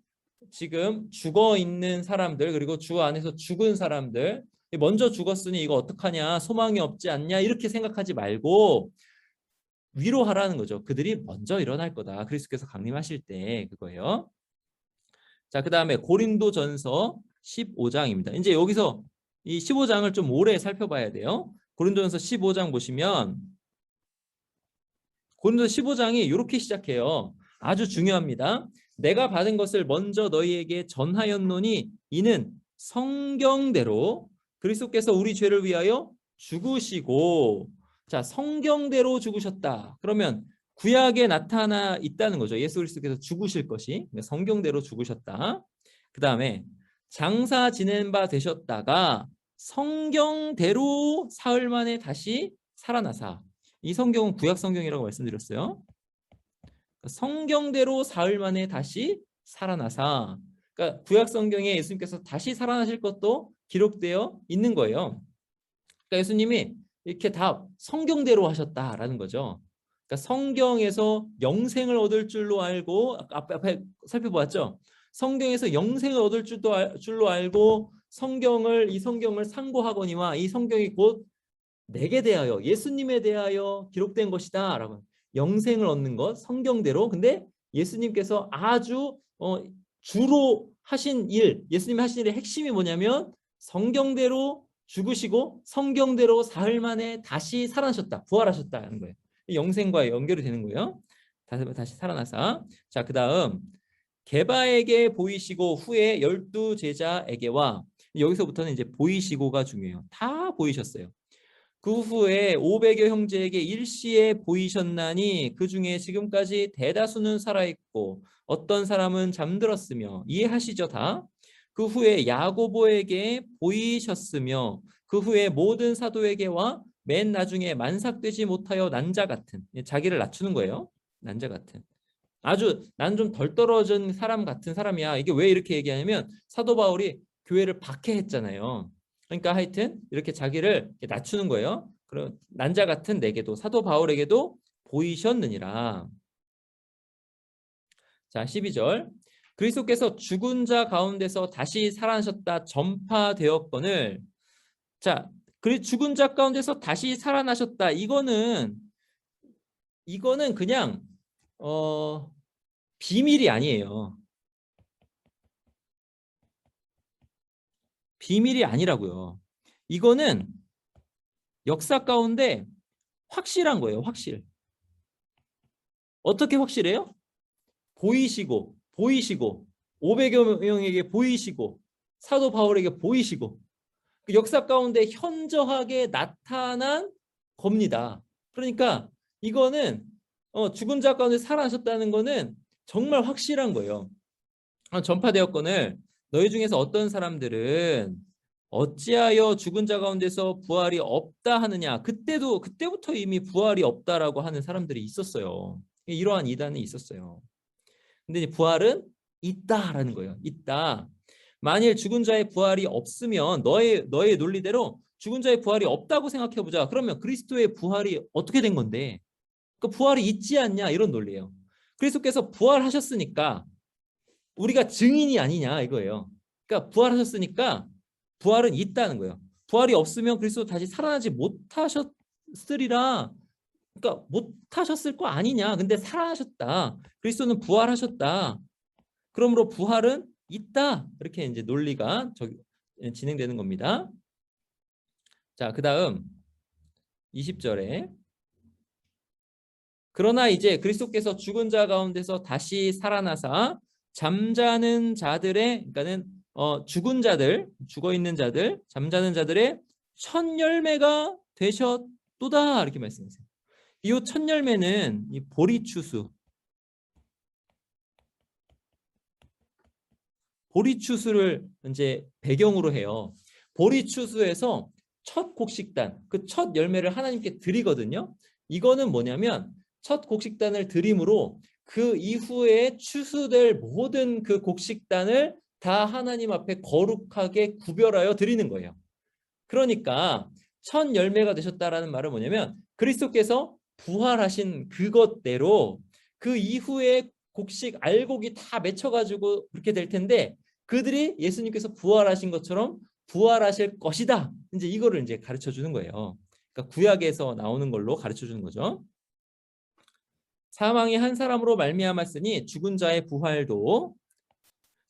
지금 죽어 있는 사람들, 그리고 주 안에서 죽은 사람들, 먼저 죽었으니 이거 어떡하냐, 소망이 없지 않냐, 이렇게 생각하지 말고 위로하라는 거죠. 그들이 먼저 일어날 거다. 그리스도께서 강림하실 때, 그거예요. 자, 그 다음에 고린도전서 15장입니다. 이제 여기서 이 15장을 좀 오래 살펴봐야 돼요. 고린도전서 15장 보시면 고린도전서 15장이 이렇게 시작해요. 아주 중요합니다. 내가 받은 것을 먼저 너희에게 전하였노니 이는 성경대로 그리스도께서 우리 죄를 위하여 죽으시고, 자, 성경대로 죽으셨다. 그러면 구약에 나타나 있다는 거죠. 예수 그리스도께서 죽으실 것이. 성경대로 죽으셨다. 그 다음에 장사 지낸 바 되셨다가 성경대로 사흘 만에 다시 살아나사. 이 성경은 구약 성경이라고 말씀드렸어요. 성경대로 사흘 만에 다시 살아나사. 그러니까 구약 성경에 예수님께서 다시 살아나실 것도 기록되어 있는 거예요. 그러니까 예수님이 이렇게 다 성경대로 하셨다라는 거죠. 그러니까 성경에서 영생을 얻을 줄로 알고, 앞에 살펴보았죠. 성경에서 영생을 얻을 줄로 알고 이 성경을 상고하거니와 이 성경이 곧 내게 대하여, 예수님에 대하여 기록된 것이다 라고. 영생을 얻는 것, 성경대로. 근데 예수님께서 아주 주로 하신 일, 예수님이 하신 일의 핵심이 뭐냐면 성경대로 죽으시고 성경대로 사흘 만에 다시 살아나셨다, 부활하셨다는 거예요. 영생과 연결이 되는 거예요. 다시 살아나사. 자, 그 다음 게바에게 보이시고 후에 12 제자에게와, 여기서부터는 이제 보이시고가 중요해요. 다 보이셨어요. 그 후에 500여 형제에게 일시에 보이셨나니 그 중에 지금까지 대다수는 살아있고 어떤 사람은 잠들었으며, 이해하시죠 다? 그 후에 야고보에게 보이셨으며 그 후에 모든 사도에게와 맨 나중에 만삭되지 못하여 난자 같은, 자기를 낮추는 거예요. 난자 같은, 아주 난 좀 덜 떨어진 사람 같은 사람이야. 이게 왜 이렇게 얘기하냐면 사도 바울이 교회를 박해했잖아요. 그러니까 하여튼 이렇게 자기를 낮추는 거예요. 그럼 난자 같은 내게도, 사도 바울에게도 보이셨느니라. 자, 12절. 그리스도께서 죽은 자 가운데서 다시 살아나셨다 전파되었거늘. 자, 죽은 자 가운데서 다시 살아나셨다. 이거는 그냥 비밀이 아니에요. 비밀이 아니라고요. 이거는 역사 가운데 확실한 거예요. 확실. 어떻게 확실해요? 보이시고 500여 명에게 보이시고 사도 바울에게 보이시고, 그 역사 가운데 현저하게 나타난 겁니다. 그러니까 이거는 죽은 자 가운데 살아나셨다는 거는 정말 확실한 거예요. 전파되었거늘 너희 중에서 어떤 사람들은 어찌하여 죽은 자 가운데서 부활이 없다 하느냐. 그때부터 이미 부활이 없다라고 하는 사람들이 있었어요. 이러한 이단이 있었어요. 근데 부활은 있다라는 거예요. 있다. 만일 죽은 자의 부활이 없으면 너의 논리대로 죽은 자의 부활이 없다고 생각해 보자. 그러면 그리스도의 부활이 어떻게 된 건데? 그 부활이 있지 않냐, 이런 논리예요. 그리스도께서 부활하셨으니까 우리가 증인이 아니냐, 이거예요. 그러니까 부활하셨으니까 부활은 있다는 거예요. 부활이 없으면 그리스도 다시 살아나지 못하셨으리라. 그러니까 못하셨을 거 아니냐. 근데 살아나셨다. 그리스도는 부활하셨다. 그러므로 부활은 있다. 이렇게 이제 논리가 진행되는 겁니다. 자, 그다음 20절에 그러나 이제 그리스도께서 죽은 자 가운데서 다시 살아나사 잠자는 자들의, 그러니까는 죽은 자들, 죽어 있는 자들, 잠자는 자들의 첫 열매가 되셨도다. 이렇게 말씀하세요. 이 첫 열매는 이 보리추수, 보리추수를 이제 배경으로 해요. 보리추수에서 첫 곡식단, 그 첫 열매를 하나님께 드리거든요. 이거는 뭐냐면 첫 곡식단을 드림으로 그 이후에 추수될 모든 그 곡식단을 다 하나님 앞에 거룩하게 구별하여 드리는 거예요. 그러니까 첫 열매가 되셨다라는 말은 뭐냐면 그리스도께서 부활하신 그것대로 그 이후에 곡식 알곡이 다 맺혀가지고 그렇게 될 텐데 그들이 예수님께서 부활하신 것처럼 부활하실 것이다. 이제 이거를 이제 가르쳐 주는 거예요. 그러니까 구약에서 나오는 걸로 가르쳐 주는 거죠. 사망이 한 사람으로 말미암았으니 죽은 자의 부활도,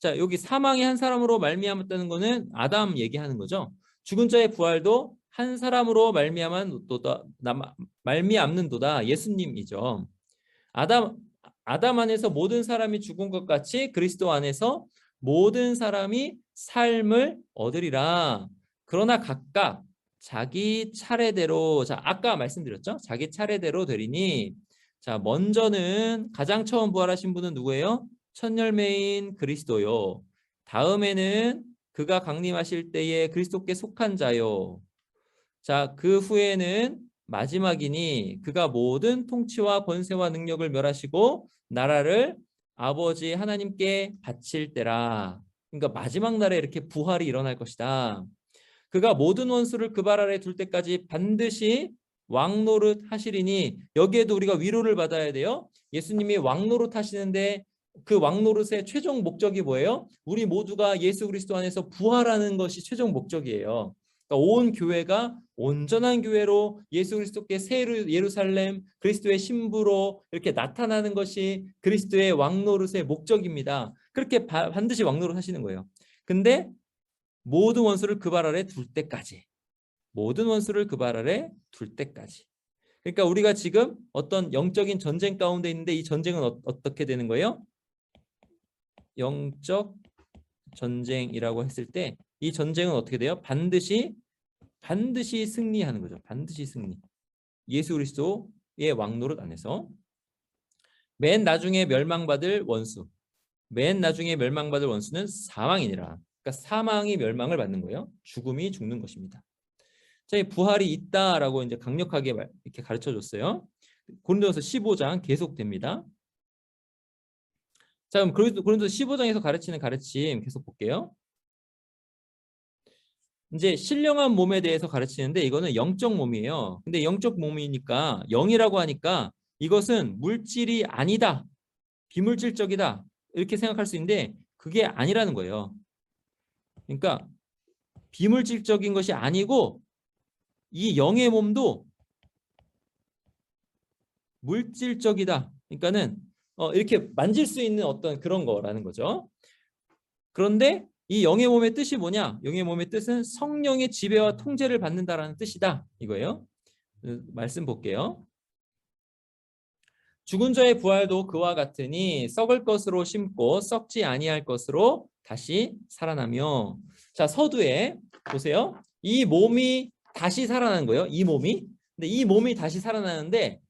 자, 여기 사망이 한 사람으로 말미암았다는 거는 아담 얘기하는 거죠. 죽은 자의 부활도 한 사람으로 말미암는도다. 예수님이죠. 아담 안에서 모든 사람이 죽은 것 같이 그리스도 안에서 모든 사람이 삶을 얻으리라. 그러나 각각 자기 차례대로, 자, 아까 말씀드렸죠? 자기 차례대로 되리니, 자, 먼저는 가장 처음 부활하신 분은 누구예요? 첫 열매인 그리스도요. 다음에는 그가 강림하실 때에 그리스도께 속한 자요. 자, 그 후에는 마지막이니 그가 모든 통치와 권세와 능력을 멸하시고 나라를 아버지 하나님께 바칠 때라. 그러니까 마지막 날에 이렇게 부활이 일어날 것이다. 그가 모든 원수를 그 발 아래 둘 때까지 반드시 왕노릇 하시리니, 여기에도 우리가 위로를 받아야 돼요. 예수님이 왕노릇 하시는데 그 왕노릇의 최종 목적이 뭐예요? 우리 모두가 예수 그리스도 안에서 부활하는 것이 최종 목적이에요. 그러니까 온 교회가 온전한 교회로 예수 그리스도께 새 예루살렘 그리스도의 신부로 이렇게 나타나는 것이 그리스도의 왕노릇의 목적입니다. 그렇게 반드시 왕노릇 하시는 거예요. 근데 모든 원수를 그 발 아래 둘 때까지, 모든 원수를 그 발 아래 둘 때까지. 그러니까 우리가 지금 어떤 영적인 전쟁 가운데 있는데 이 전쟁은 어떻게 되는 거예요? 영적 전쟁이라고 했을 때 이 전쟁은 어떻게 돼요? 반드시 승리하는 거죠. 반드시 승리. 예수 그리스도의 왕노릇 안에서. 맨 나중에 멸망받을 원수, 맨 나중에 멸망받을 원수는 사망이니라. 그러니까 사망이 멸망을 받는 거예요. 죽음이 죽는 것입니다. 자, 이 부활이 있다라고 이제 강력하게 이렇게 가르쳐 줬어요. 고린도서 15장 계속됩니다. 자, 그럼 고린도서 15장에서 가르치는 가르침 계속 볼게요. 이제 신령한 몸에 대해서 가르치는데 이거는 영적 몸이에요. 근데 영적 몸이니까 영이라고 하니까 이것은 물질이 아니다. 비물질적이다. 이렇게 생각할 수 있는데 그게 아니라는 거예요. 그러니까 비물질적인 것이 아니고 이 영의 몸도 물질적이다. 그러니까는 이렇게 만질 수 있는 어떤 그런 거라는 거죠. 그런데 이 영의 몸의 뜻이 뭐냐? 영의 몸의 뜻은 성령의 지배와 통제를 받는다라는 뜻이다. 이거예요. 말씀 볼게요. 죽은 자의 부활도 그와 같으니 썩을 것으로 심고 썩지 아니할 것으로 다시 살아나며. 자, 서두에 보세요. 이 몸이 다시 살아나는 거예요. 이 몸이. 근데 이 몸이 다시 살아나는데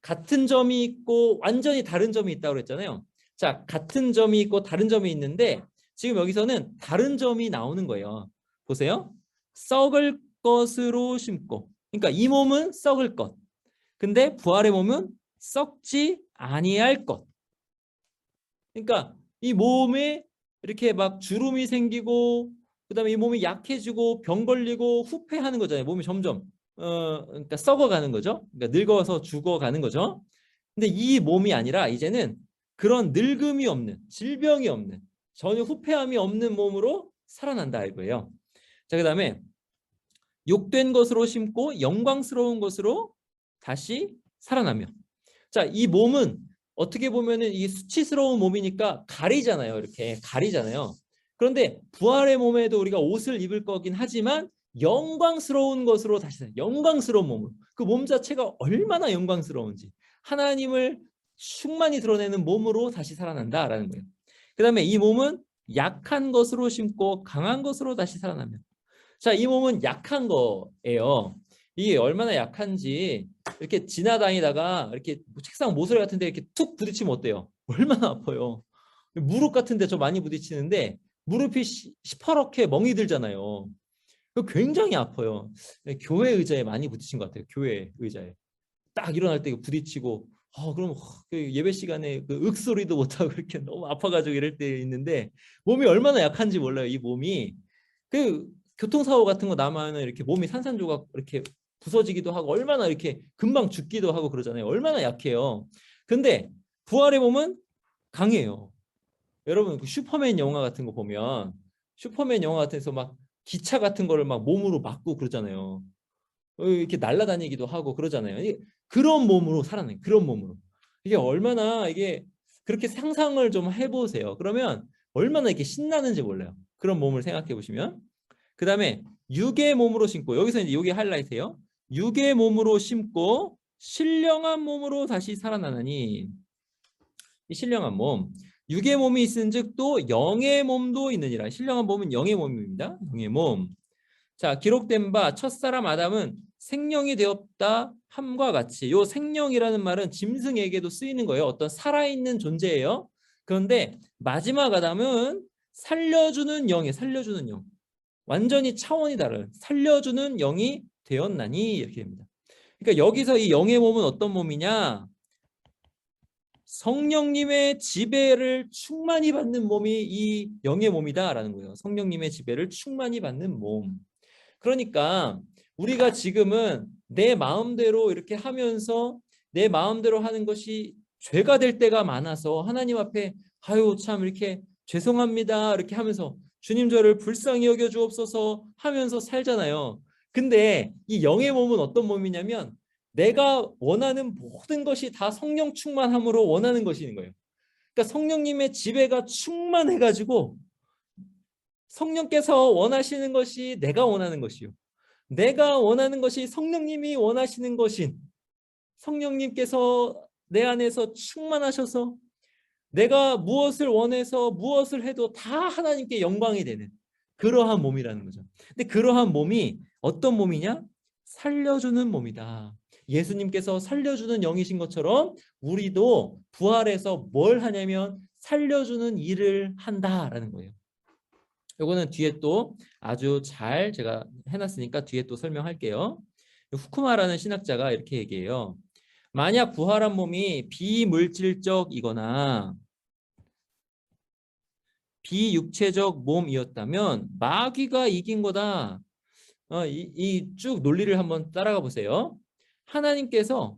같은 점이 있고 완전히 다른 점이 있다고 그랬잖아요. 자, 같은 점이 있고 다른 점이 있는데 지금 여기서는 다른 점이 나오는 거예요. 보세요. 썩을 것으로 심고. 그러니까 이 몸은 썩을 것. 근데 부활의 몸은 썩지 아니할 것. 그러니까 이 몸에 이렇게 막 주름이 생기고 그다음에 이 몸이 약해지고 병 걸리고 후퇴하는 거잖아요. 몸이 점점 그러니까 썩어가는 거죠. 그러니까 늙어서 죽어가는 거죠. 근데 이 몸이 아니라 이제는 그런 늙음이 없는, 질병이 없는, 전혀 후퇴함이 없는 몸으로 살아난다 이거예요. 자, 그다음에 욕된 것으로 심고 영광스러운 것으로 다시 살아나며. 자, 이 몸은 어떻게 보면은 이 수치스러운 몸이니까 가리잖아요. 이렇게 가리잖아요. 그런데 부활의 몸에도 우리가 옷을 입을 거긴 하지만 영광스러운 것으로 다시 영광스러운 몸으로 그 몸 자체가 얼마나 영광스러운지 하나님을 충만히 드러내는 몸으로 다시 살아난다라는 거예요. 그다음에 이 몸은 약한 것으로 심고 강한 것으로 다시 살아나며. 자, 이 몸은 약한 거예요. 이게 얼마나 약한지 이렇게 지나다니다가 이렇게 책상 모서리 같은 데 이렇게 툭 부딪히면 어때요? 얼마나 아파요. 무릎 같은 데 저 많이 부딪히는데 무릎이 시퍼렇게 멍이 들잖아요. 굉장히 아파요. 교회 의자에 많이 부딪힌 것 같아요. 교회 의자에. 딱 일어날 때 부딪히고 그럼 그 예배 시간에 그 윽소리도 못하고 이렇게 너무 아파가지고 이럴 때 있는데 몸이 얼마나 약한지 몰라요. 이 몸이. 그 교통사고 같은 거 나면은 이렇게 몸이 산산조각 이렇게 부서지기도 하고 얼마나 이렇게 금방 죽기도 하고 그러잖아요. 얼마나 약해요. 근데 부활의 몸은 강해요. 여러분 그 슈퍼맨 영화 같은 거 보면 슈퍼맨 영화 같은 데서 막 기차 같은 거를 막 몸으로 막고 그러잖아요. 이렇게 날아다니기도 하고 그러잖아요. 그런 몸으로 살아내. 그런 몸으로. 이게 얼마나 이게 그렇게 상상을 좀 해보세요. 그러면 얼마나 이렇게 신나는지 몰라요. 그런 몸을 생각해 보시면. 그 다음에 육의 몸으로 심고 여기서 이제 이게 하이라이트예요. 육의 몸으로 심고 신령한 몸으로 다시 살아나느니 이 신령한 몸 육의 몸이 있은즉 또 영의 몸도 있느니라. 신령한 몸은 영의 몸입니다. 영의 몸. 자, 기록된 바 첫사람 아담은 생령이 되었다 함과 같이 요 생령이라는 말은 짐승에게도 쓰이는 거예요. 어떤 살아있는 존재예요. 그런데 마지막 아담은 살려주는 영이에요. 살려주는 영. 완전히 차원이 다른 살려주는 영이 되었나니 이렇게 됩니다. 그러니까 여기서 이 영의 몸은 어떤 몸이냐? 성령님의 지배를 충만히 받는 몸이 이 영의 몸이다라는 거예요. 성령님의 지배를 충만히 받는 몸. 그러니까 우리가 지금은 내 마음대로 이렇게 하면서 내 마음대로 하는 것이 죄가 될 때가 많아서 하나님 앞에 아유 참 이렇게 죄송합니다 이렇게 하면서 주님 저를 불쌍히 여겨 주옵소서 하면서 살잖아요. 근데 이 영의 몸은 어떤 몸이냐면 내가 원하는 모든 것이 다 성령 충만함으로 원하는 것인 거예요. 그러니까 성령님의 지배가 충만해가지고 성령께서 원하시는 것이 내가 원하는 것이요. 내가 원하는 것이 성령님이 원하시는 것인 성령님께서 내 안에서 충만하셔서 내가 무엇을 원해서 무엇을 해도 다 하나님께 영광이 되는 그러한 몸이라는 거죠. 근데 그러한 몸이 어떤 몸이냐? 살려주는 몸이다. 예수님께서 살려주는 영이신 것처럼 우리도 부활해서 뭘 하냐면 살려주는 일을 한다라는 거예요. 요거는 뒤에 또 아주 잘 제가 해놨으니까 뒤에 또 설명할게요. 후쿠마라는 신학자가 이렇게 얘기해요. 만약 부활한 몸이 비물질적이거나 비육체적 몸이었다면 마귀가 이긴 거다. 이 쭉 논리를 한번 따라가 보세요. 하나님께서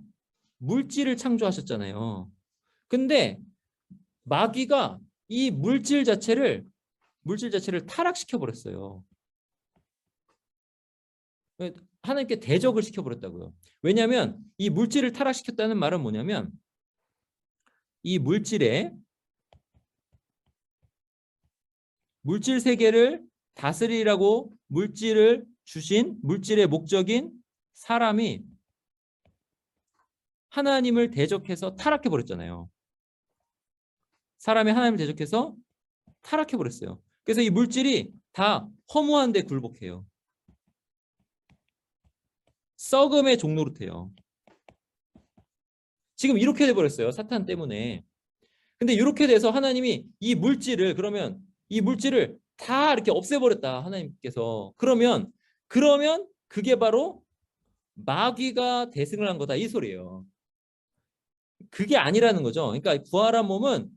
물질을 창조하셨잖아요. 근데 마귀가 이 물질 자체를 타락시켜 버렸어요. 하나님께 대적을 시켜버렸다고요. 왜냐하면 이 물질을 타락시켰다는 말은 뭐냐면 이 물질 세계를 다스리라고 물질을 주신 물질의 목적인 사람이 하나님을 대적해서 타락해버렸잖아요. 사람이 하나님을 대적해서 타락해버렸어요. 그래서 이 물질이 다 허무한 데 굴복해요. 썩음의 종노릇해요. 지금 이렇게 돼버렸어요. 사탄 때문에. 근데 이렇게 돼서 하나님이 이 물질을 그러면 이 물질을 다 이렇게 없애버렸다. 하나님께서. 그러면 그게 바로 마귀가 대승을 한 거다. 이 소리예요. 그게 아니라는 거죠. 그러니까 부활한 몸은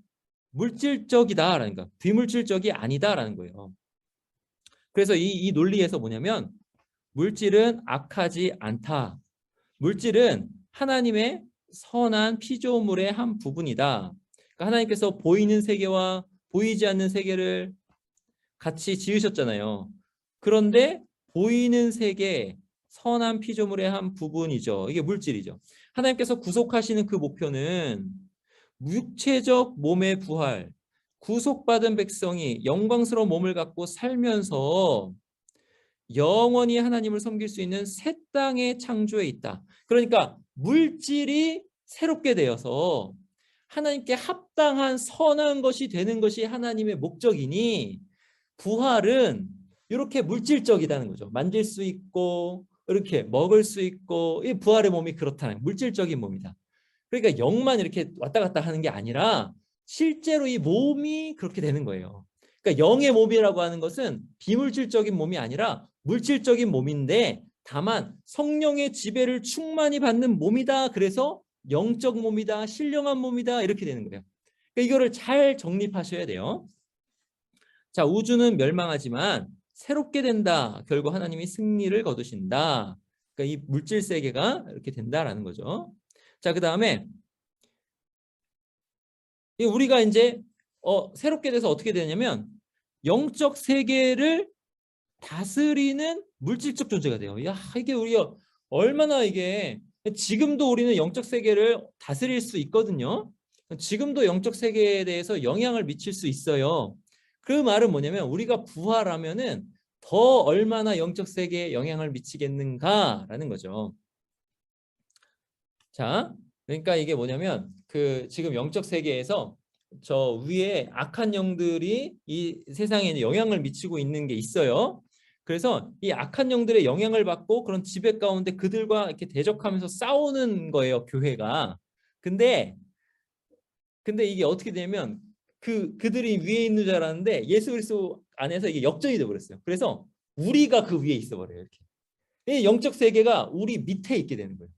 물질적이다라는 거. 비물질적이 아니다라는 거예요. 그래서 이 논리에서 뭐냐면 물질은 악하지 않다. 물질은 하나님의 선한 피조물의 한 부분이다. 그러니까 하나님께서 보이는 세계와 보이지 않는 세계를 같이 지으셨잖아요. 그런데 보이는 세계, 선한 피조물의 한 부분이죠. 이게 물질이죠. 하나님께서 구속하시는 그 목표는 육체적 몸의 부활, 구속받은 백성이 영광스러운 몸을 갖고 살면서 영원히 하나님을 섬길 수 있는 새 땅의 창조에 있다. 그러니까 물질이 새롭게 되어서 하나님께 합당한 선한 것이 되는 것이 하나님의 목적이니 부활은 이렇게 물질적이다는 거죠. 만질 수 있고 이렇게 먹을 수 있고 이 부활의 몸이 그렇다는 물질적인 몸이다. 그러니까 영만 이렇게 왔다 갔다 하는 게 아니라 실제로 이 몸이 그렇게 되는 거예요. 그러니까 영의 몸이라고 하는 것은 비물질적인 몸이 아니라 물질적인 몸인데 다만 성령의 지배를 충만히 받는 몸이다. 그래서 영적 몸이다, 신령한 몸이다 이렇게 되는 거예요. 그러니까 이거를 잘 정립하셔야 돼요. 자, 우주는 멸망하지만 새롭게 된다. 결국 하나님이 승리를 거두신다. 그러니까 이 물질 세계가 이렇게 된다라는 거죠. 자, 그다음에 우리가 이제 새롭게 돼서 어떻게 되냐면 영적 세계를 다스리는 물질적 존재가 돼요. 야, 이게 우리가 얼마나 이게 지금도 우리는 영적 세계를 다스릴 수 있거든요. 지금도 영적 세계에 대해서 영향을 미칠 수 있어요. 그 말은 뭐냐면 우리가 부활하면은 더 얼마나 영적 세계에 영향을 미치겠는가라는 거죠. 자, 그러니까 이게 뭐냐면 그 지금 영적 세계에서 저 위에 악한 영들이 이 세상에 영향을 미치고 있는 게 있어요. 그래서 이 악한 영들의 영향을 받고 그런 지배 가운데 그들과 이렇게 대적하면서 싸우는 거예요, 교회가. 근데 이게 어떻게 되면 그들이 위에 있는 줄 알았는데 예수 그리스도 안에서 이게 역전이 돼 버렸어요. 그래서 우리가 그 위에 있어 버려요, 이렇게. 이 영적 세계가 우리 밑에 있게 되는 거예요.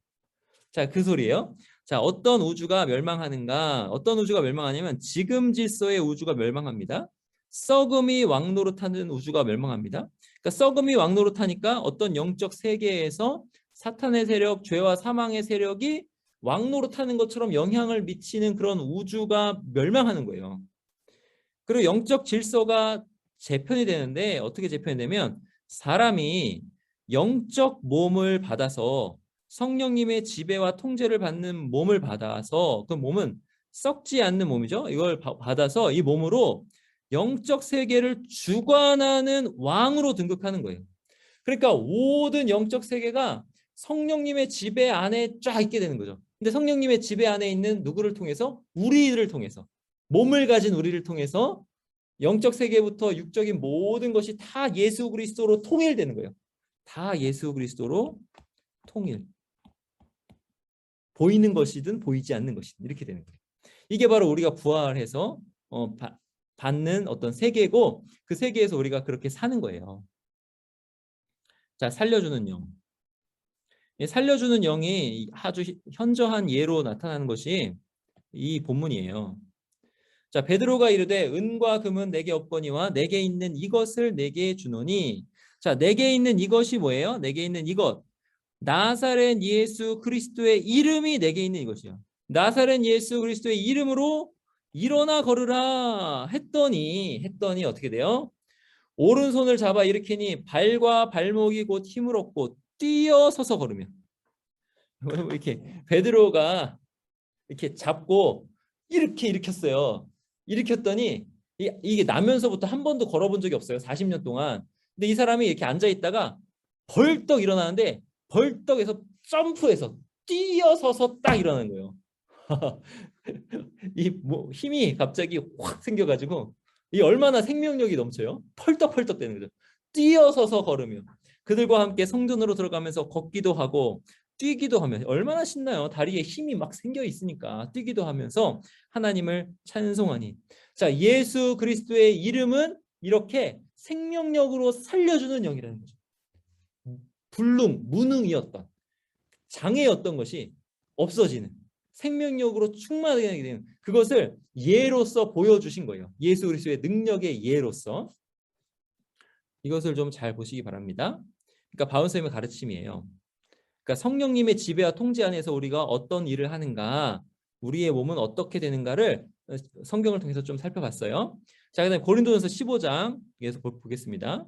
자, 그 소리예요. 자, 어떤 우주가 멸망하는가? 어떤 우주가 멸망하냐면 지금 질서의 우주가 멸망합니다. 썩음이 왕노릇하는 우주가 멸망합니다. 그러니까 썩음이 왕노릇하니까 어떤 영적 세계에서 사탄의 세력, 죄와 사망의 세력이 왕노릇하는 것처럼 영향을 미치는 그런 우주가 멸망하는 거예요. 그리고 영적 질서가 재편이 되는데 어떻게 재편이 되면 사람이 영적 몸을 받아서 성령님의 지배와 통제를 받는 몸을 받아서 그 몸은 썩지 않는 몸이죠. 이걸 받아서 이 몸으로 영적 세계를 주관하는 왕으로 등극하는 거예요. 그러니까 모든 영적 세계가 성령님의 지배 안에 쫙 있게 되는 거죠. 근데 성령님의 지배 안에 있는 누구를 통해서? 우리를 통해서. 몸을 가진 우리를 통해서 영적 세계부터 육적인 모든 것이 다 예수 그리스도로 통일되는 거예요. 다 예수 그리스도로 통일. 보이는 것이든 보이지 않는 것이든 이렇게 되는 거예요. 이게 바로 우리가 부활해서 받는 어떤 세계고 그 세계에서 우리가 그렇게 사는 거예요. 자, 살려주는 영. 살려주는 영이 아주 현저한 예로 나타나는 것이 이 본문이에요. 자, 베드로가 이르되 은과 금은 내게 없거니와 내게 있는 이것을 내게 주노니. 자, 내게 있는 이것이 뭐예요? 내게 있는 이것. 나사렛 예수 그리스도의 이름이 내게 있는 이것이요. 나사렛 예수 그리스도의 이름으로 일어나 걸으라 했더니 어떻게 돼요? 오른손을 잡아 일으키니 발과 발목이 곧 힘을 얻고 뛰어서서 걸으며. 이렇게 베드로가 이렇게 잡고 이렇게 일으켰어요. 일으켰더니 이게 나면서부터 한 번도 걸어본 적이 없어요. 40년 동안. 근데 이 사람이 이렇게 앉아 있다가 벌떡 일어나는데 벌떡해서 점프해서 뛰어서서 딱 일어나는 거예요. 이 뭐 힘이 갑자기 확 생겨가지고 이 얼마나 생명력이 넘쳐요. 펄떡펄떡 되는 거죠. 뛰어서서 걸으며 그들과 함께 성전으로 들어가면서 걷기도 하고 뛰기도 하면서 얼마나 신나요. 다리에 힘이 막 생겨 있으니까 뛰기도 하면서 하나님을 찬송하니. 자, 예수 그리스도의 이름은 이렇게 생명력으로 살려주는 영이라는 거죠. 무능이었던 장애였던 것이 없어지는 생명력으로 충만하게 되는 그것을 예로서 보여주신 거예요. 예수 그리스도의 능력의 예로서. 이것을 좀 잘 보시기 바랍니다. 그러니까 바울 선생님의 가르침이에요. 그러니까 성령님의 지배와 통제 안에서 우리가 어떤 일을 하는가, 우리의 몸은 어떻게 되는가를 성경을 통해서 좀 살펴봤어요. 자, 그다음에 고린도전서 15장에서 보겠습니다.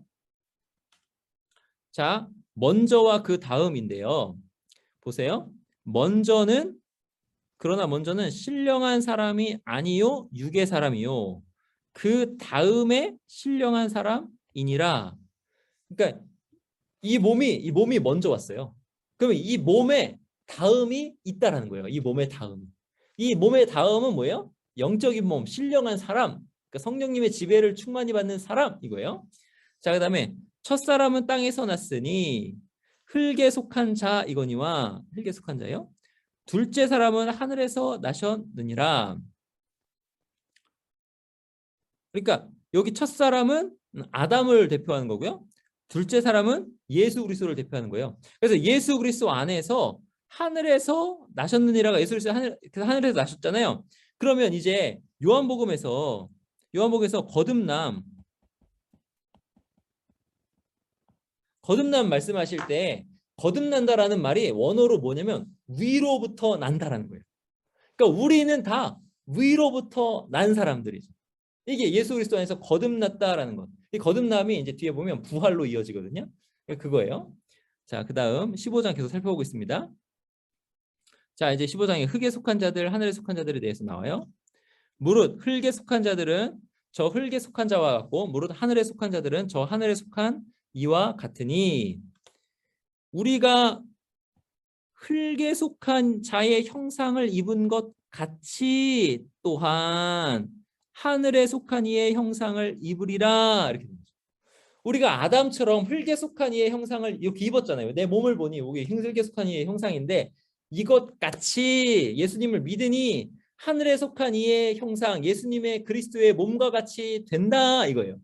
자, 먼저와 그 다음인데요. 보세요. 그러나 먼저는 신령한 사람이 아니요 육의 사람이요 그 다음에 신령한 사람이니라. 그러니까 이 몸이 먼저 왔어요. 그러면 이 몸에 다음이 있다라는 거예요. 이 몸의 다음. 이 몸의 다음은 뭐예요? 영적인 몸, 신령한 사람. 그러니까 성령님의 지배를 충만히 받는 사람 이거예요. 자, 그다음에 첫사람은 땅에서 났으니 흙에 속한 자 이거니와 흙에 속한 자요. 둘째 사람은 하늘에서 나셨느니라. 그러니까 여기 첫 사람은 아담을 대표하는 거고요. 둘째 사람은 예수 그리스도를 대표하는 거예요. 그래서 예수 그리스도 안에서 하늘에서 나셨느니라가 예수 그리스도 하늘에서 나셨잖아요. 그러면 이제 요한복음에서 거듭남 말씀하실 때 거듭난다라는 말이 원어로 뭐냐면 위로부터 난다라는 거예요. 그러니까 우리는 다 위로부터 난 사람들이죠. 이게 예수 그리스도 안에서 거듭났다라는 것. 이 거듭남이 이제 뒤에 보면 부활로 이어지거든요. 그거예요. 자, 그다음 15장 계속 살펴보고 있습니다. 자, 이제 15장에 흙에 속한 자들, 하늘에 속한 자들에 대해서 나와요. 무릇 흙에 속한 자들은 저 흙에 속한 자와 같고 무릇 하늘에 속한 자들은 저 하늘에 속한 이와 같으니 우리가 흙에 속한 자의 형상을 입은 것 같이 또한 하늘에 속한 이의 형상을 입으리라. 이렇게 됩니다. 우리가 아담처럼 흙에 속한 이의 형상을 이렇게 입었잖아요. 내 몸을 보니 이게 흙에 속한 이의 형상인데 이것 같이 예수님을 믿으니 하늘에 속한 이의 형상, 예수님의 그리스도의 몸과 같이 된다 이거예요.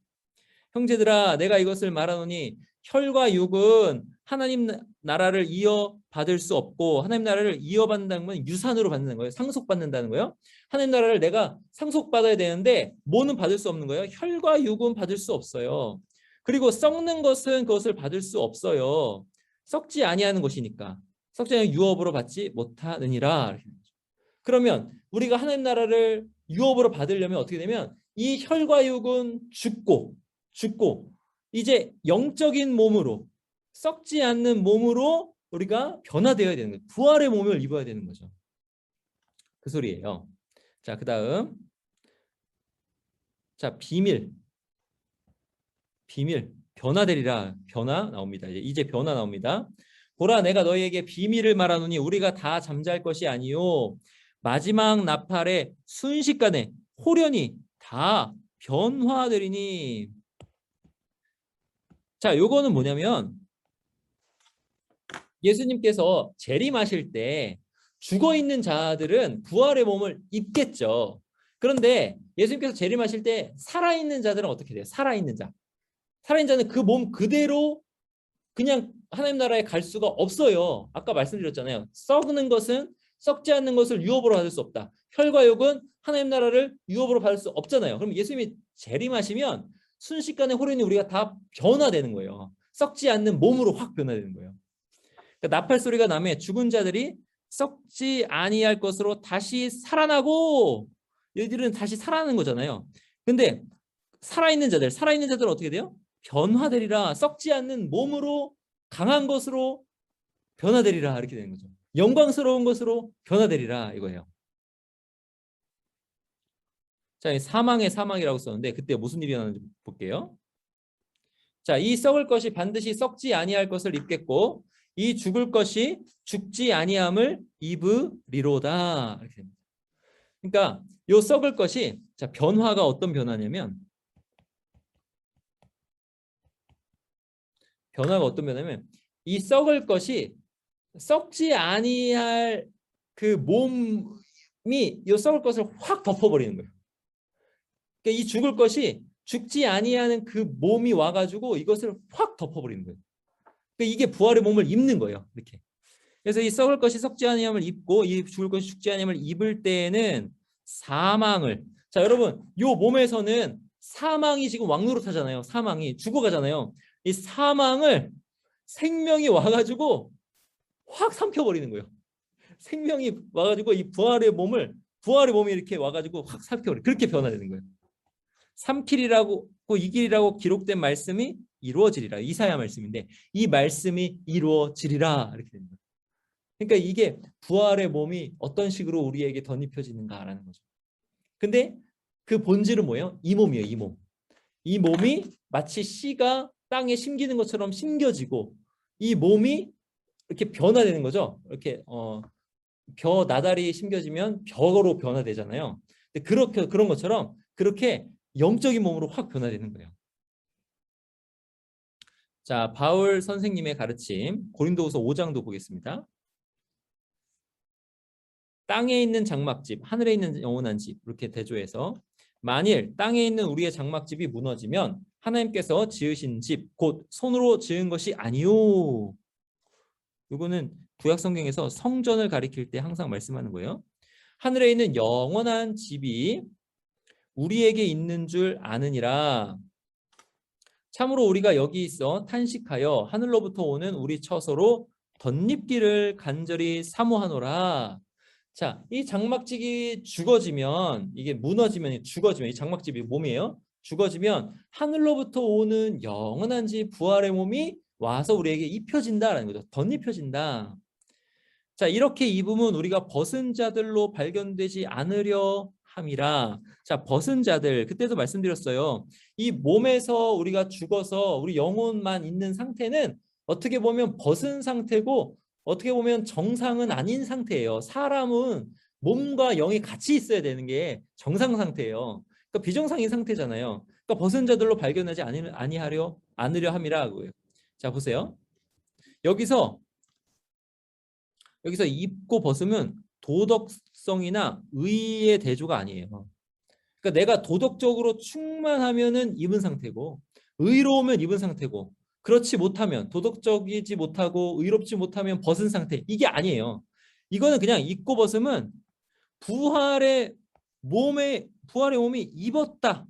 형제들아, 내가 이것을 말하노니 혈과 육은 하나님 나라를 이어받을 수 없고 하나님 나라를 이어받는다는 건 유산으로 받는 거예요. 상속받는다는 거예요. 하나님 나라를 내가 상속받아야 되는데 뭐는 받을 수 없는 거예요? 혈과 육은 받을 수 없어요. 그리고 썩는 것은 그것을 받을 수 없어요. 썩지 아니하는 것이니까. 썩지 아니하는 유업으로 받지 못하느니라. 그러면 우리가 하나님 나라를 유업으로 받으려면 어떻게 되면 이 혈과 육은 죽고 이제 영적인 몸으로 썩지 않는 몸으로 우리가 변화되어야 되는 거예요. 부활의 몸을 입어야 되는 거죠. 그 소리예요. 자, 그다음 자, 비밀 변화되리라. 변화 나옵니다. 이제 변화 나옵니다. 보라, 내가 너희에게 비밀을 말하노니 우리가 다 잠잘 것이 아니요 마지막 나팔에 순식간에 호련히 다 변화되리니. 자, 요거는 뭐냐면 예수님께서 재림하실 때 죽어있는 자들은 부활의 몸을 입겠죠. 그런데 예수님께서 재림하실 때 살아있는 자들은 어떻게 돼요? 살아있는 자는 그 몸 그대로 그냥 하나님 나라에 갈 수가 없어요. 아까 말씀드렸잖아요. 썩는 것은 썩지 않는 것을 유업으로 받을 수 없다. 혈과 육은 하나님 나라를 유업으로 받을 수 없잖아요. 그럼 예수님이 재림하시면 순식간에 호련히 우리가 다 변화되는 거예요. 썩지 않는 몸으로 확 변화되는 거예요. 그러니까 나팔 소리가 나면 죽은 자들이 썩지 아니할 것으로 다시 살아나고 얘들은 다시 살아나는 거잖아요. 근데 살아있는 자들은 어떻게 돼요? 변화되리라. 썩지 않는 몸으로 강한 것으로 변화되리라. 이렇게 되는 거죠. 영광스러운 것으로 변화되리라 이거예요. 자, 사망의 사망이라고 썼는데 그때 무슨 일이 일어나는지 볼게요. 자, 이 썩을 것이 반드시 썩지 아니할 것을 입겠고 이 죽을 것이 죽지 아니함을 입으리로다. 이렇게 됩니다. 그러니까 요 썩을 것이 자, 변화가 어떤 변화냐면 이 썩을 것이 썩지 아니할 그 몸이 요 썩을 것을 확 덮어버리는 거예요. 그러니까 이 죽을 것이 죽지 아니하는 그 몸이 와가지고 이것을 확 덮어버리는 거예요. 그러니까 이게 부활의 몸을 입는 거예요. 이렇게. 그래서 이 썩을 것이 썩지 아니함을 입고 이 죽을 것이 죽지 아니함을 입을 때에는 사망을 자 여러분 요 몸에서는 사망이 지금 왕노릇하잖아요. 사망이 죽어가잖아요. 이 사망을 생명이 와가지고 확 삼켜버리는 거예요. 생명이 와가지고 이 부활의 몸이 이렇게 와가지고 확 삼켜버려. 그렇게 변화되는 거예요. 삼킬이라고 이길이라고 기록된 말씀이 이루어지리라. 이사야 말씀인데 이 말씀이 이루어지리라 이렇게 됩니다. 그러니까 이게 부활의 몸이 어떤 식으로 우리에게 덧입혀지는가라는 거죠. 근데 그 본질은 뭐예요? 이 몸이에요. 이 몸. 이 몸이 마치 씨가 땅에 심기는 것처럼 심겨지고 이 몸이 이렇게 변화되는 거죠. 이렇게 벼 나달이 심겨지면 벼로 변화되잖아요. 근데 그런 것처럼 그렇게 영적인 몸으로 확 변화되는 거예요. 자, 바울 선생님의 가르침 고린도후서 5장도 보겠습니다. 땅에 있는 장막집, 하늘에 있는 영원한 집 이렇게 대조해서 만일 땅에 있는 우리의 장막집이 무너지면 하나님께서 지으신 집, 곧 손으로 지은 것이 아니요. 이거는 구약 성경에서 성전을 가리킬 때 항상 말씀하는 거예요. 하늘에 있는 영원한 집이 우리에게 있는 줄 아느니라. 참으로 우리가 여기 있어 탄식하여 하늘로부터 오는 우리 처소로 덧입기를 간절히 사모하노라. 자, 이 장막집이 죽어지면 이게 무너지면 죽어지면 이 장막집이 몸이에요. 죽어지면 하늘로부터 오는 영원한 집 부활의 몸이 와서 우리에게 입혀진다라는 거죠. 덧입혀진다. 자, 이렇게 입으면 우리가 벗은 자들로 발견되지 않으려 함이라. 자, 벗은 자들 그때도 말씀드렸어요. 이 몸에서 우리가 죽어서 우리 영혼만 있는 상태는 어떻게 보면 벗은 상태고 어떻게 보면 정상은 아닌 상태예요. 사람은 몸과 영이 같이 있어야 되는 게 정상 상태예요. 그러니까 비정상인 상태잖아요. 그러니까 벗은 자들로 발견하지 않으려 함이라 하고요. 자, 보세요. 여기서 입고 벗으면 도덕성이나 의의 대조가 아니에요. 그러니까 내가 도덕적으로 충만하면은 입은 상태고 의로우면 입은 상태고 그렇지 못하면 도덕적이지 못하고 의롭지 못하면 벗은 상태 이게 아니에요. 이거는 그냥 입고 벗으면 부활의 몸이 입었다.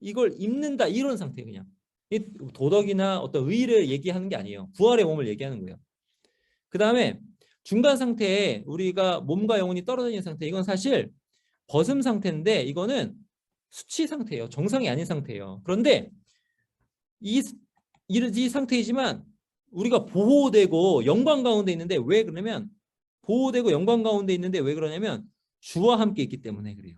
이걸 입는다 이런 상태 그냥. 이 도덕이나 어떤 의를 얘기하는 게 아니에요. 부활의 몸을 얘기하는 거예요. 그 다음에 중간 상태에 우리가 몸과 영혼이 떨어져 있는 상태 이건 사실 벗음 상태인데 이거는 수치 상태예요. 정상이 아닌 상태예요. 그런데 이 상태이지만 우리가 보호되고 영광 가운데 있는데 왜 그러냐면 보호되고 영광 가운데 있는데 왜 그러냐면 주와 함께 있기 때문에 그래요.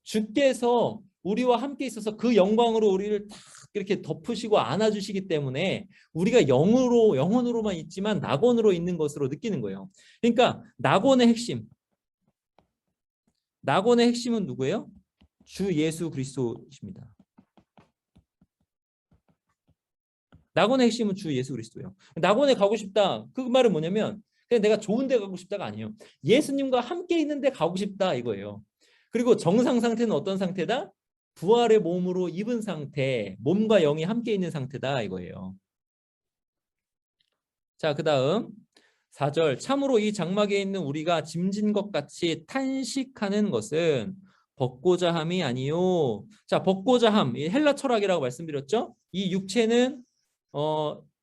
주께서 우리와 함께 있어서 그 영광으로 우리를 탁 이렇게 덮으시고 안아주시기 때문에 우리가 영혼으로만 있지만 낙원으로 있는 것으로 느끼는 거예요. 그러니까 낙원의 핵심은 누구예요? 주 예수 그리스도십니다. 낙원의 핵심은 주 예수 그리스도예요. 낙원에 가고 싶다. 그 말은 뭐냐면 그냥 내가 좋은 데 가고 싶다가 아니에요. 예수님과 함께 있는데 가고 싶다 이거예요. 그리고 정상 상태는 어떤 상태다? 부활의 몸으로 입은 상태, 몸과 영이 함께 있는 상태다 이거예요. 자, 그 다음 4절 참으로 이 장막에 있는 우리가 짐진 것 같이 탄식하는 것은 벗고자 함이 아니요. 자, 벗고자 함, 이 헬라 철학이라고 말씀드렸죠. 이 육체는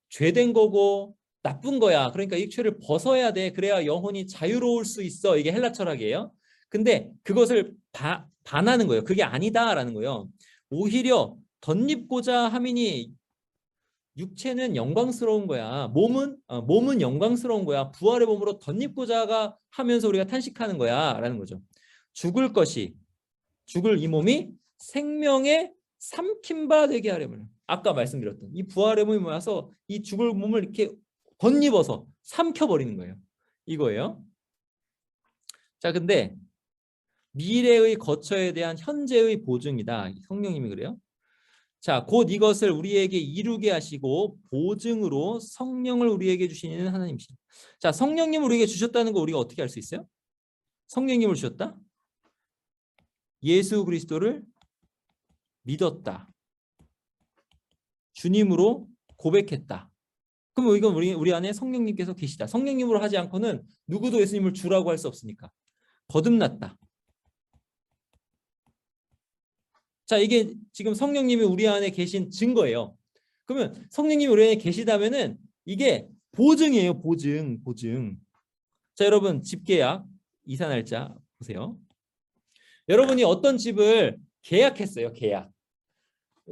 죄된 거고 나쁜 거야. 그러니까 이 육체를 벗어야 돼. 그래야 영혼이 자유로울 수 있어. 이게 헬라 철학이에요. 근데 그것을 반하는 거예요. 그게 아니다라는 거예요. 오히려 덧입고자 함이니 육체는 영광스러운 거야. 몸은 영광스러운 거야. 부활의 몸으로 덧입고자가 하면서 우리가 탄식하는 거야라는 거죠. 죽을 이 몸이 생명의 삼킨 바 되게 하려면 아까 말씀드렸던 이 부활의 몸이 모여서 이 죽을 몸을 이렇게 덧입어서 삼켜버리는 거예요. 이거예요. 자, 근데 미래의 거처에 대한 현재의 보증이다. 성령님이 그래요. 자, 곧 이것을 우리에게 이루게 하시고 보증으로 성령을 우리에게 주시는 하나님이십니다. 자, 성령님을 우리에게 주셨다는 거 우리가 어떻게 알 수 있어요? 성령님을 주셨다. 예수 그리스도를 믿었다. 주님으로 고백했다. 그럼 이건 우리 안에 성령님께서 계시다. 성령님으로 하지 않고는 누구도 예수님을 주라고 할 수 없으니까. 거듭났다. 자, 이게 지금 성령님이 우리 안에 계신 증거예요. 그러면 성령님이 우리 안에 계시다면은 이게 보증이에요. 보증. 자, 여러분 집계약 이사 날짜 보세요. 여러분이 어떤 집을 계약했어요. 계약.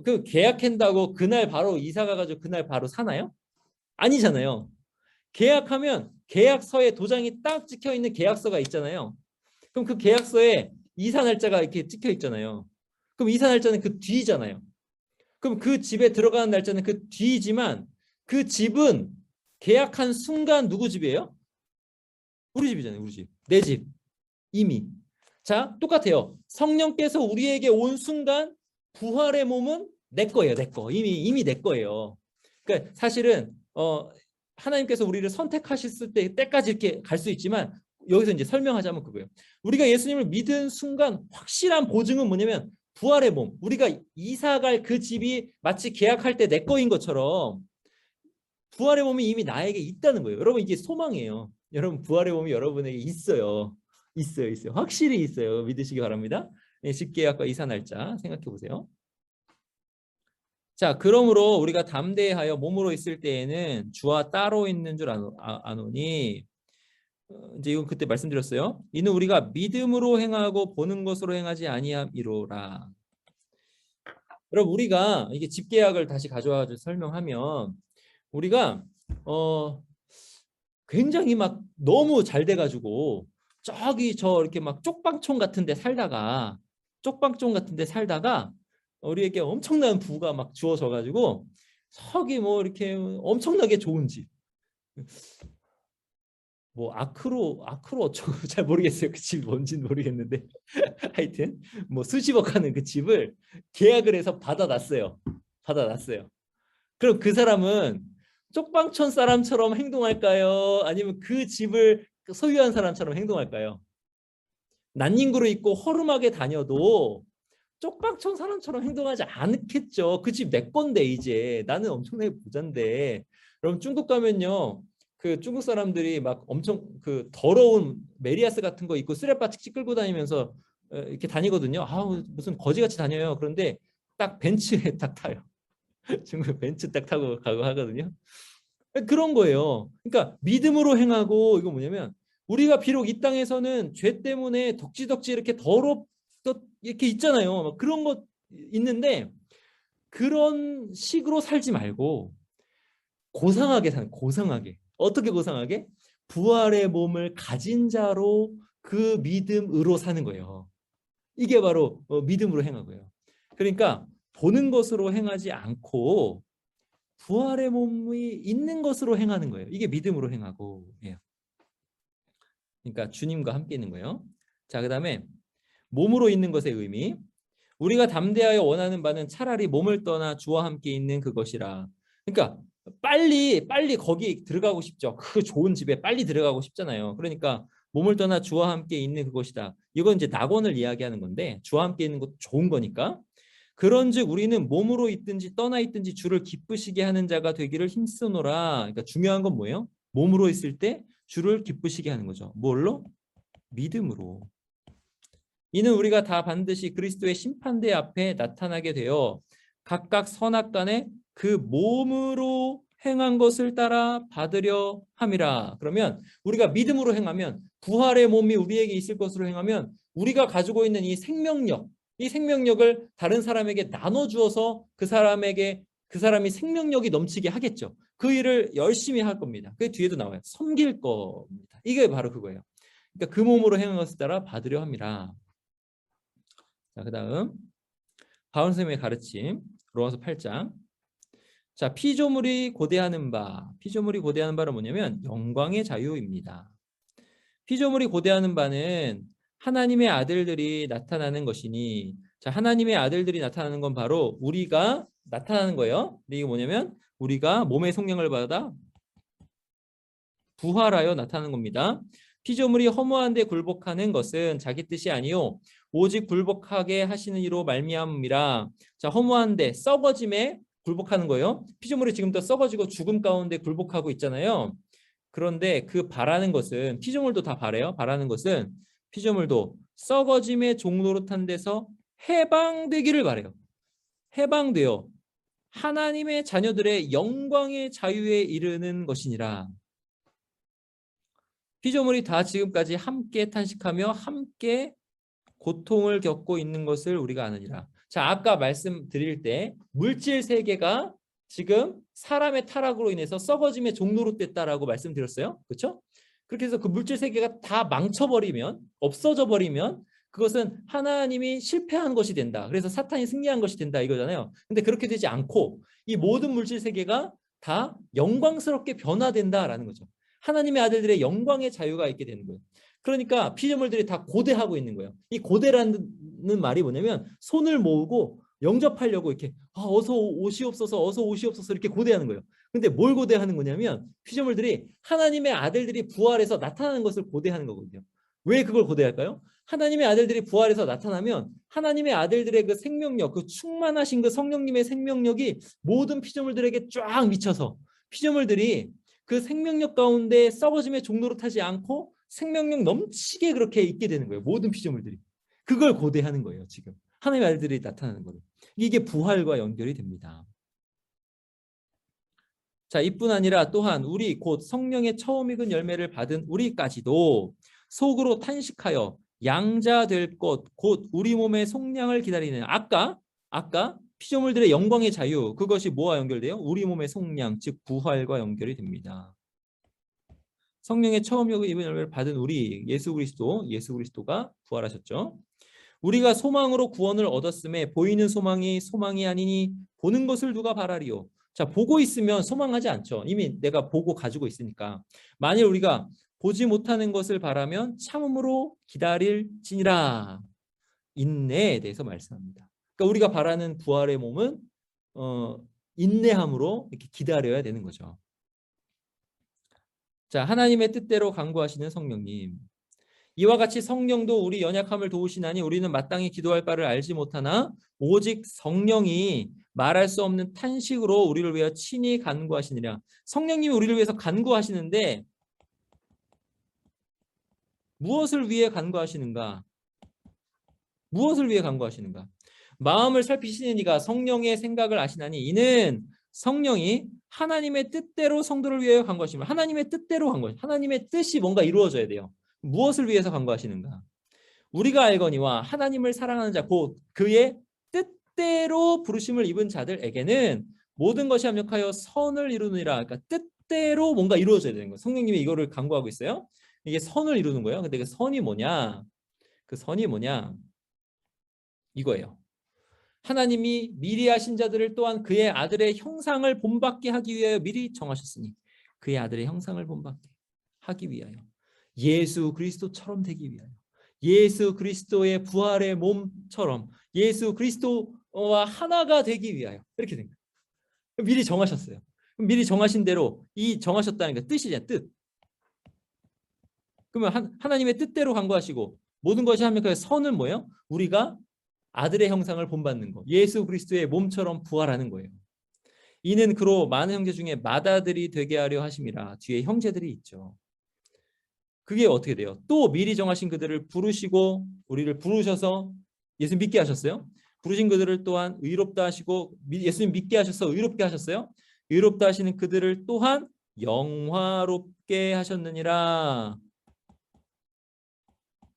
그 계약한다고 그날 바로 이사 가가지고 그날 바로 사나요? 아니잖아요. 계약하면 계약서에 도장이 딱 찍혀 있는 계약서가 있잖아요. 그럼 그 계약서에 이사 날짜가 이렇게 찍혀 있잖아요. 그럼 이사 날짜는 그 뒤잖아요. 그럼 그 집에 들어가는 날짜는 그 뒤지만 그 집은 계약한 순간 누구 집이에요? 우리 집이잖아요. 우리 집. 내 집. 이미. 자, 똑같아요. 성령께서 우리에게 온 순간 부활의 몸은 내 거예요. 내 거. 이미 내 거예요. 그러니까 사실은 하나님께서 우리를 선택하셨을 때까지 이렇게 갈 수 있지만 여기서 이제 설명하자면 그거예요. 우리가 예수님을 믿은 순간 확실한 보증은 뭐냐면 부활의 몸. 우리가 이사 갈 그 집이 마치 계약할 때 내 거인 것처럼 부활의 몸이 이미 나에게 있다는 거예요. 여러분 이게 소망이에요. 여러분 부활의 몸이 여러분에게 있어요. 있어요. 확실히 있어요. 믿으시기 바랍니다. 네, 집계약과 이사 날짜 생각해 보세요. 자, 그러므로 우리가 담대하여 몸으로 있을 때에는 주와 따로 있는 줄 아노니 이제 이건 그때 말씀드렸어요. 이는 우리가 믿음으로 행하고 보는 것으로 행하지 아니함이로라. 여러분 우리가 이게 집계약을 다시 가져와서 설명하면 우리가 굉장히 막 너무 잘 돼가지고 저기 저 이렇게 막 쪽방촌 같은데 살다가 우리에게 엄청난 부가 막 주어져 가지고 저기 뭐 이렇게 엄청나게 좋은 집, 뭐 아크로 어쩌고 잘 모르겠어요. 그 집 뭔지는 모르겠는데 하여튼 뭐 수십억 하는 그 집을 계약을 해서 받아놨어요. 그럼 그 사람은 쪽방촌 사람처럼 행동할까요? 아니면 그 집을 소유한 사람처럼 행동할까요? 난닝구로 입고 허름하게 다녀도 쪽방촌 사람처럼 행동하지 않겠죠. 그 집 내 건데 이제 나는 엄청나게 부자인데. 여러분 중국 가면요. 그 중국 사람들이 막 엄청 그 더러운 메리아스 같은 거 입고 쓰레빠칙 끌고 다니면서 이렇게 다니거든요. 아우 무슨 거지같이 다녀요. 그런데 딱 벤츠에 딱 타요. 중국 벤츠 딱 타고 가고 하거든요. 그런 거예요. 그러니까 믿음으로 행하고 이거 뭐냐면 우리가 비록 이 땅에서는 죄 때문에 덕지덕지 이렇게 이렇게 있잖아요. 막 그런 것 있는데 그런 식으로 살지 말고 고상하게. 어떻게 고상하게? 부활의 몸을 가진 자로 그 믿음으로 사는 거예요. 이게 바로 믿음으로 행하고요. 그러니까 보는 것으로 행하지 않고 부활의 몸이 있는 것으로 행하는 거예요. 이게 믿음으로 행하고. 예. 그러니까 주님과 함께 있는 거예요. 자, 그다음에 몸으로 있는 것의 의미. 우리가 담대하여 원하는 바는 차라리 몸을 떠나 주와 함께 있는 그것이라. 그러니까 빨리 거기 들어가고 싶죠. 그 좋은 집에 빨리 들어가고 싶잖아요. 그러니까 몸을 떠나 주와 함께 있는 그것이다. 이건 이제 낙원을 이야기하는 건데 주와 함께 있는 것도 좋은 거니까. 그런즉 우리는 몸으로 있든지 떠나 있든지 주를 기쁘시게 하는 자가 되기를 힘쓰노라. 그러니까 중요한 건 뭐예요? 몸으로 있을 때 주를 기쁘시게 하는 거죠. 뭘로? 믿음으로. 이는 우리가 다 반드시 그리스도의 심판대 앞에 나타나게 되어 각각 선악간에 그 몸으로 행한 것을 따라 받으려 함이라. 그러면 우리가 믿음으로 행하면 부활의 몸이 우리에게 있을 것으로 행하면 우리가 가지고 있는 이 생명력을 다른 사람에게 나눠주어서 그 사람이 생명력이 넘치게 하겠죠. 그 일을 열심히 할 겁니다. 그 뒤에도 나와요. 섬길 겁니다. 이게 바로 그거예요. 그러니까 그 몸으로 행한 것을 따라 받으려 함이라. 자, 그다음 바울 선생님의 가르침 로마서 8장. 자, 피조물이 고대하는 바는 뭐냐면 영광의 자유입니다. 피조물이 고대하는 바는 하나님의 아들들이 나타나는 것이니, 자, 하나님의 아들들이 나타나는 건 바로 우리가 나타나는 거예요. 근데 이게 뭐냐면 우리가 몸의 성령을 받아 부활하여 나타나는 겁니다. 피조물이 허무한 데 굴복하는 것은 자기 뜻이 아니요 오직 굴복하게 하시는 이로 말미암음이라. 자, 허무한 데 썩어짐에 굴복하는 거예요. 피조물이 지금도 썩어지고 죽음 가운데 굴복하고 있잖아요. 그런데 그 바라는 것은 피조물도 다 바래요. 바라는 것은 피조물도 썩어짐의 종노릇한 데서 해방되기를 바래요. 해방되어 하나님의 자녀들의 영광의 자유에 이르는 것이니라. 피조물이 다 지금까지 함께 탄식하며 함께 고통을 겪고 있는 것을 우리가 아느니라. 자, 아까 말씀드릴 때 물질 세계가 지금 사람의 타락으로 인해서 썩어짐의 종로로 됐다라고 말씀드렸어요. 그렇죠? 그렇게 해서 그 물질 세계가 다 망쳐버리면, 없어져 버리면 그것은 하나님이 실패한 것이 된다. 그래서 사탄이 승리한 것이 된다 이거잖아요. 근데 그렇게 되지 않고 이 모든 물질 세계가 다 영광스럽게 변화된다라는 거죠. 하나님의 아들들의 영광의 자유가 있게 되는 거예요. 그러니까 피조물들이 다 고대하고 있는 거예요. 이 고대라는 말이 뭐냐면 손을 모으고 영접하려고 이렇게 어서 오시옵소서, 어서 오시옵소서 이렇게 고대하는 거예요. 근데 뭘 고대하는 거냐면 피조물들이 하나님의 아들들이 부활해서 나타나는 것을 고대하는 거거든요. 왜 그걸 고대할까요? 하나님의 아들들이 부활해서 나타나면 하나님의 아들들의 그 생명력, 그 충만하신 그 성령님의 생명력이 모든 피조물들에게 쫙 미쳐서 피조물들이 그 생명력 가운데 썩어짐의 종로로 타지 않고 생명력 넘치게 그렇게 있게 되는 거예요. 모든 피조물들이. 그걸 고대하는 거예요. 지금 하나님의 아들들이 나타나는 거예요. 이게 부활과 연결이 됩니다. 자, 이뿐 아니라 또한 우리 곧 성령의 처음 익은 열매를 받은 우리까지도 속으로 탄식하여 양자 될 것 곧 우리 몸의 속량을 기다리는 아까 피조물들의 영광의 자유, 그것이 뭐와 연결돼요? 우리 몸의 속량, 즉 부활과 연결이 됩니다. 성령의 처음 익은 열매를 받은 우리 예수 그리스도가 부활하셨죠. 우리가 소망으로 구원을 얻었음에 보이는 소망이 아니니 보는 것을 누가 바라리요. 자, 보고 있으면 소망하지 않죠. 이미 내가 보고 가지고 있으니까. 만일 우리가 보지 못하는 것을 바라면 참음으로 기다릴지니라. 인내에 대해서 말씀합니다. 그러니까 우리가 바라는 부활의 몸은 인내함으로 이렇게 기다려야 되는 거죠. 자, 하나님의 뜻대로 간구하시는 성령님. 이와 같이 성령도 우리 연약함을 도우시나니 우리는 마땅히 기도할 바를 알지 못하나 오직 성령이 말할 수 없는 탄식으로 우리를 위하여 친히 간구하시느냐. 성령님이 우리를 위해서 간구하시는데 무엇을 위해 간구하시는가? 무엇을 위해 간구하시는가? 마음을 살피시는 이가 성령의 생각을 아시나니 이는 성령이 하나님의 뜻대로 성도를 위하여 간구하십니다. 하나님의 뜻대로 간구하십니다. 하나님의 뜻이 뭔가 이루어져야 돼요. 무엇을 위해서 간구하시는가? 우리가 알거니와 하나님을 사랑하는 자 곧 그의 뜻대로 부르심을 입은 자들에게는 모든 것이 합력하여 선을 이루느니라. 그러니까 뜻대로 뭔가 이루어져야 되는 거예요. 성령님이 이거를 간구하고 있어요. 이게 선을 이루는 거예요. 근데 그 선이 뭐냐? 그 선이 뭐냐? 이거예요. 하나님이 미리 하신 자들을 또한 그의 아들의 형상을 본받게 하기 위하여 미리 정하셨으니 그의 아들의 형상을 본받게 하기 위하여 예수 그리스도처럼 되기 위하여 예수 그리스도의 부활의 몸처럼 예수 그리스도와 하나가 되기 위하여 이렇게 된 거예요. 미리 정하셨어요. 미리 정하신 대로 이 정하셨다는 게 뜻이잖아요. 뜻. 그러면 하나님의 뜻대로 간구하시고 모든 것이 합력하여 선은 뭐예요? 우리가 아들의 형상을 본받는 것. 예수 그리스도의 몸처럼 부활하는 거예요. 이는 그로 많은 형제 중에 맏아들이 되게 하려 하심이라. 뒤에 형제들이 있죠. 그게 어떻게 돼요? 또 미리 정하신 그들을 부르시고 우리를 부르셔서 예수 믿게 하셨어요. 부르신 그들을 또한 의롭다 하시고 예수님 믿게 하셔서 의롭게 하셨어요. 의롭다 하시는 그들을 또한 영화롭게 하셨느니라.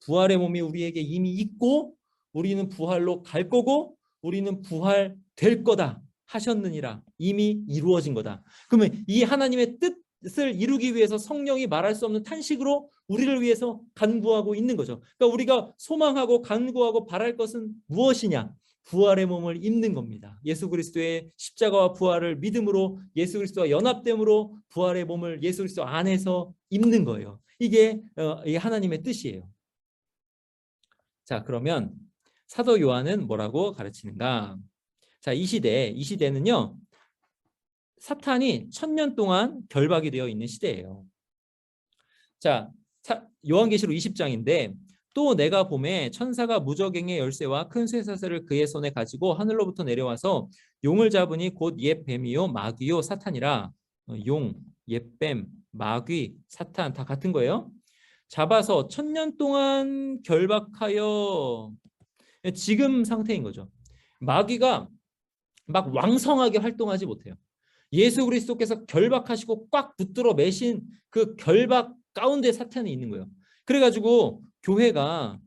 부활의 몸이 우리에게 이미 있고 우리는 부활로 갈 거고 우리는 부활될 거다 하셨느니라. 이미 이루어진 거다. 그러면 이 하나님의 뜻을 이루기 위해서 성령이 말할 수 없는 탄식으로 우리를 위해서 간구하고 있는 거죠. 그러니까 우리가 소망하고 간구하고 바랄 것은 무엇이냐? 부활의 몸을 입는 겁니다. 예수 그리스도의 십자가와 부활을 믿음으로 예수 그리스도와 연합됨으로 부활의 몸을 예수 그리스도 안에서 입는 거예요. 이게 하나님의 뜻이에요. 자, 그러면 사도 요한은 뭐라고 가르치는가? 자, 이 시대는요. 사탄이 1000년 동안 결박이 되어 있는 시대예요. 자, 요한계시록 20장인데 또 내가 보매 천사가 무저갱의 열쇠와 큰 쇠사슬을 그의 손에 가지고 하늘로부터 내려와서 용을 잡으니 곧 옛 뱀이요 마귀요 사탄이라. 용, 옛뱀, 마귀, 사탄 다 같은 거예요. 잡아서 1000년 동안 결박하여 지금 상태인 거죠. 마귀가 막 왕성하게 활동하지 못해요. 예수 그리스도께서 결박하시고 꽉 붙들어 매신 그 결박 가운데 사탄이 있는 거예요. 그래가지고 교회가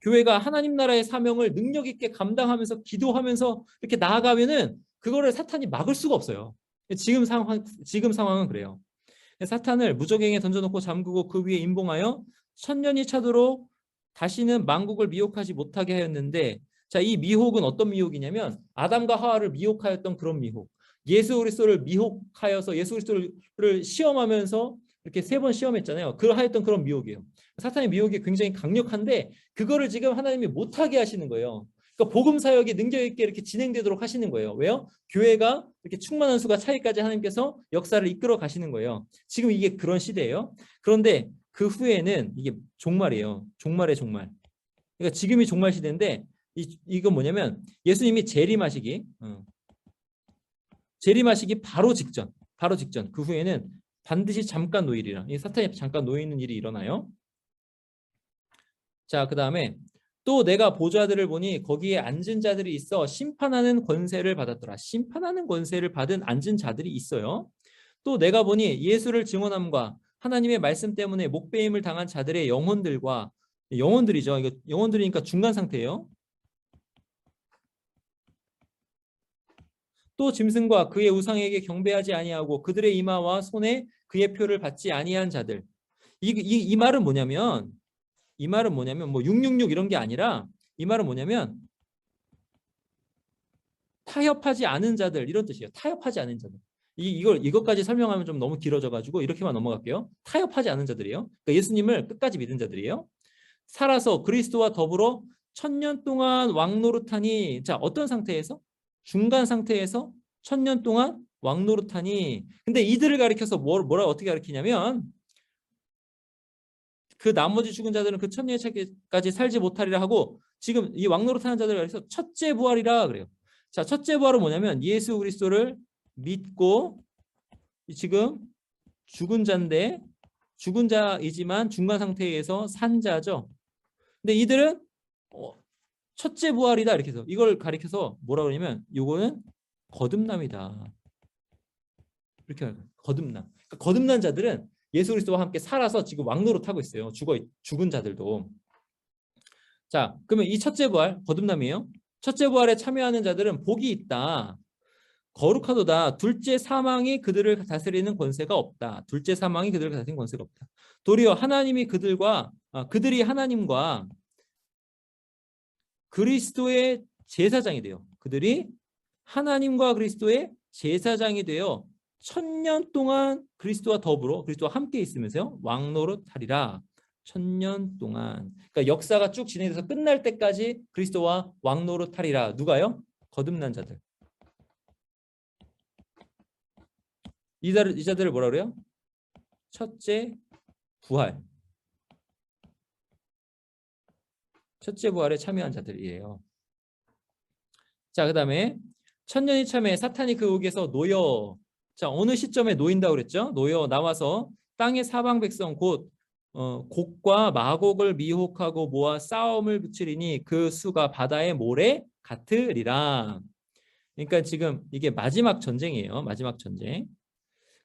교회가 하나님 나라의 사명을 능력 있게 감당하면서 기도하면서 이렇게 나아가면은 그거를 사탄이 막을 수가 없어요. 지금 상황은 그래요. 사탄을 무저갱에 던져놓고 잠그고 그 위에 임봉하여 천년이 차도록 다시는 만국을 미혹하지 못하게 하였는데, 자, 이 미혹은 어떤 미혹이냐면 아담과 하와를 미혹하였던 그런 미혹. 예수 그리스도를 미혹하여서 예수 그리스도를 시험하면서 이렇게 3번 시험했잖아요. 하였던 그런 미혹이에요. 사탄의 미혹이 굉장히 강력한데 그거를 지금 하나님이 못하게 하시는 거예요. 그러니까 복음 사역이 능력 있게 이렇게 진행되도록 하시는 거예요. 왜요? 교회가 이렇게 충만한 수가 차이까지 하나님께서 역사를 이끌어 가시는 거예요. 지금 이게 그런 시대예요. 그런데 그 후에는 이게 종말이에요. 종말의 종말. 그러니까 지금이 종말 시대인데 이건 뭐냐면 예수님이 재림하시기 바로 직전 그 후에는 반드시 잠깐 노일이라, 이 사탄이 잠깐 놓이는 일이 일어나요. 자, 그 다음에 또 내가 보좌들을 보니 거기에 앉은 자들이 있어 심판하는 권세를 받았더라. 심판하는 권세를 받은 앉은 자들이 있어요. 또 내가 보니 예수를 증언함과 하나님의 말씀 때문에 목배임을 당한 자들의 영혼들이죠. 이거 영혼들이니까 중간 상태예요. 또 짐승과 그의 우상에게 경배하지 아니하고 그들의 이마와 손에 그의 표를 받지 아니한 자들. 이 말은 뭐냐면 뭐 666 이런 게 아니라 이 말은 뭐냐면 타협하지 않은 자들 이런 뜻이에요. 타협하지 않은 자들. 이것까지 설명하면 좀 너무 길어져 가지고 이렇게만 넘어갈게요. 타협하지 않은 자들이에요. 그러니까 예수님을 끝까지 믿은 자들이에요. 살아서 그리스도와 더불어 1000년 동안 왕노릇하니, 자, 어떤 상태에서? 중간 상태에서 1000년 동안 왕노릇하니. 근데 이들을 가리켜서 뭐라 어떻게 가리키냐면 그 나머지 죽은 자들은 그 1000년까지 살지 못하리라 하고, 지금 이 왕노릇하는 자들을 가리켜서 첫째 부활이라 그래요. 자, 첫째 부활은 뭐냐면 예수 그리스도를 믿고 지금 죽은 자이지만 중간 상태에서 산 자죠. 근데 이들은 첫째 부활이다 이렇게 해서 이걸 가리켜서 뭐라 그러냐면 요거는 거듭남이다. 이렇게 말해요. 거듭남. 그러니까 거듭난 자들은 예수 그리스도와 함께 살아서 지금 왕노릇하고 있어요. 죽은 자들도. 자, 그러면 이 첫째 부활 거듭남이에요. 첫째 부활에 참여하는 자들은 복이 있다. 거룩하도다. 둘째 사망이 그들을 다스리는 권세가 없다. 둘째 사망이 그들을 다스리는 권세가 없다. 도리어 그들이 하나님과 그리스도의 제사장이 돼요. 그들이 하나님과 그리스도의 제사장이 되어 1000년 동안 그리스도와 더불어 그리스도와 함께 있으면서요 왕노릇하리라. 1000년 동안. 그러니까 역사가 쭉 진행돼서 끝날 때까지 그리스도와 왕노릇하리라. 누가요? 거듭난 자들. 이 자들을 뭐라 그래요? 첫째 부활. 첫째 부활에 참여한 자들이에요. 자, 그 다음에 천년이 참에 사탄이 그 옥에서 놓여. 자, 어느 시점에 놓인다고 그랬죠? 놓여 나와서 땅의 사방 백성 곧 곡과 마곡을 미혹하고 모아 싸움을 붙이리니 그 수가 바다의 모래 같으리라. 그러니까 지금 이게 마지막 전쟁이에요. 마지막 전쟁.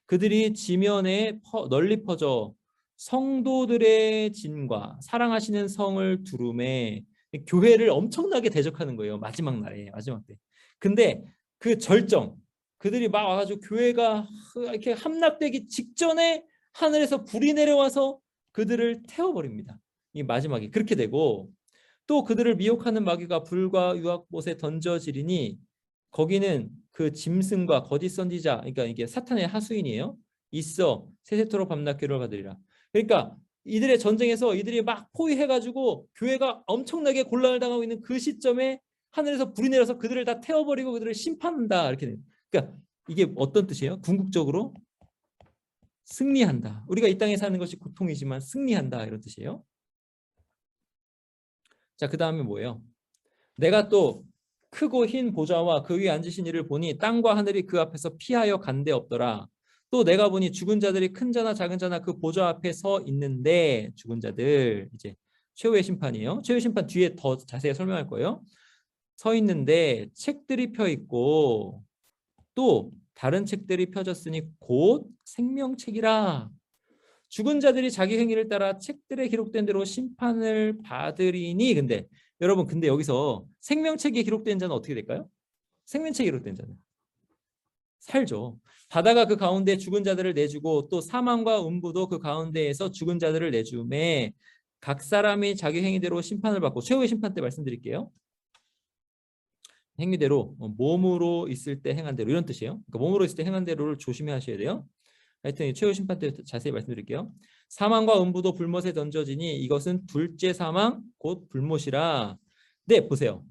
그들이 지면에 널리 퍼져 성도들의 진과 사랑하시는 성을 두루매. 교회를 엄청나게 대적하는 거예요. 마지막 날에, 마지막 때. 근데 그 절정, 그들이 막 와가지고 교회가 이렇게 함락되기 직전에 하늘에서 불이 내려와서 그들을 태워버립니다. 이 마지막에 그렇게 되고, 또 그들을 미혹하는 마귀가 불과 유황못에 던져지리니 거기는 그 짐승과 거짓 선지자, 그러니까 이게 사탄의 하수인이에요. 있어 세세토록 밤낮 괴로움을 받으리라. 그러니까 이들의 전쟁에서 이들이 막 포위해가지고 교회가 엄청나게 곤란을 당하고 있는 그 시점에 하늘에서 불이 내려서 그들을 다 태워버리고 그들을 심판한다 이렇게 돼요. 그러니까 이게 어떤 뜻이에요? 궁극적으로 승리한다. 우리가 이 땅에 사는 것이 고통이지만 승리한다 이런 뜻이에요. 자, 그 다음에 뭐예요? 내가 또 크고 흰 보좌와 그 위에 앉으신 이를 보니 땅과 하늘이 그 앞에서 피하여 간데 없더라. 또 내가 보니 죽은 자들이 큰 자나 작은 자나 그 보좌 앞에 서 있는데, 죽은 자들 이제 최후의 심판이에요. 최후의 심판 뒤에 더 자세히 설명할 거예요. 서 있는데 책들이 펴 있고 또 다른 책들이 펴졌으니 곧 생명책이라. 죽은 자들이 자기 행위를 따라 책들에 기록된 대로 심판을 받으리니. 근데 여러분, 근데 여기서 생명책에 기록된 자는 어떻게 될까요? 생명책에 기록된 자는 살죠. 바다가 그 가운데 죽은 자들을 내주고 또 사망과 음부도 그 가운데에서 죽은 자들을 내주매 각 사람이 자기 행위대로 심판을 받고. 최후의 심판 때 말씀드릴게요. 행위대로, 몸으로 있을 때 행한 대로, 이런 뜻이에요. 그러니까 몸으로 있을 때 행한 대로를 조심히 하셔야 돼요. 하여튼 최후 심판 때 자세히 말씀드릴게요. 사망과 음부도 불못에 던져지니 이것은 둘째 사망 곧 불못이라. 네, 보세요.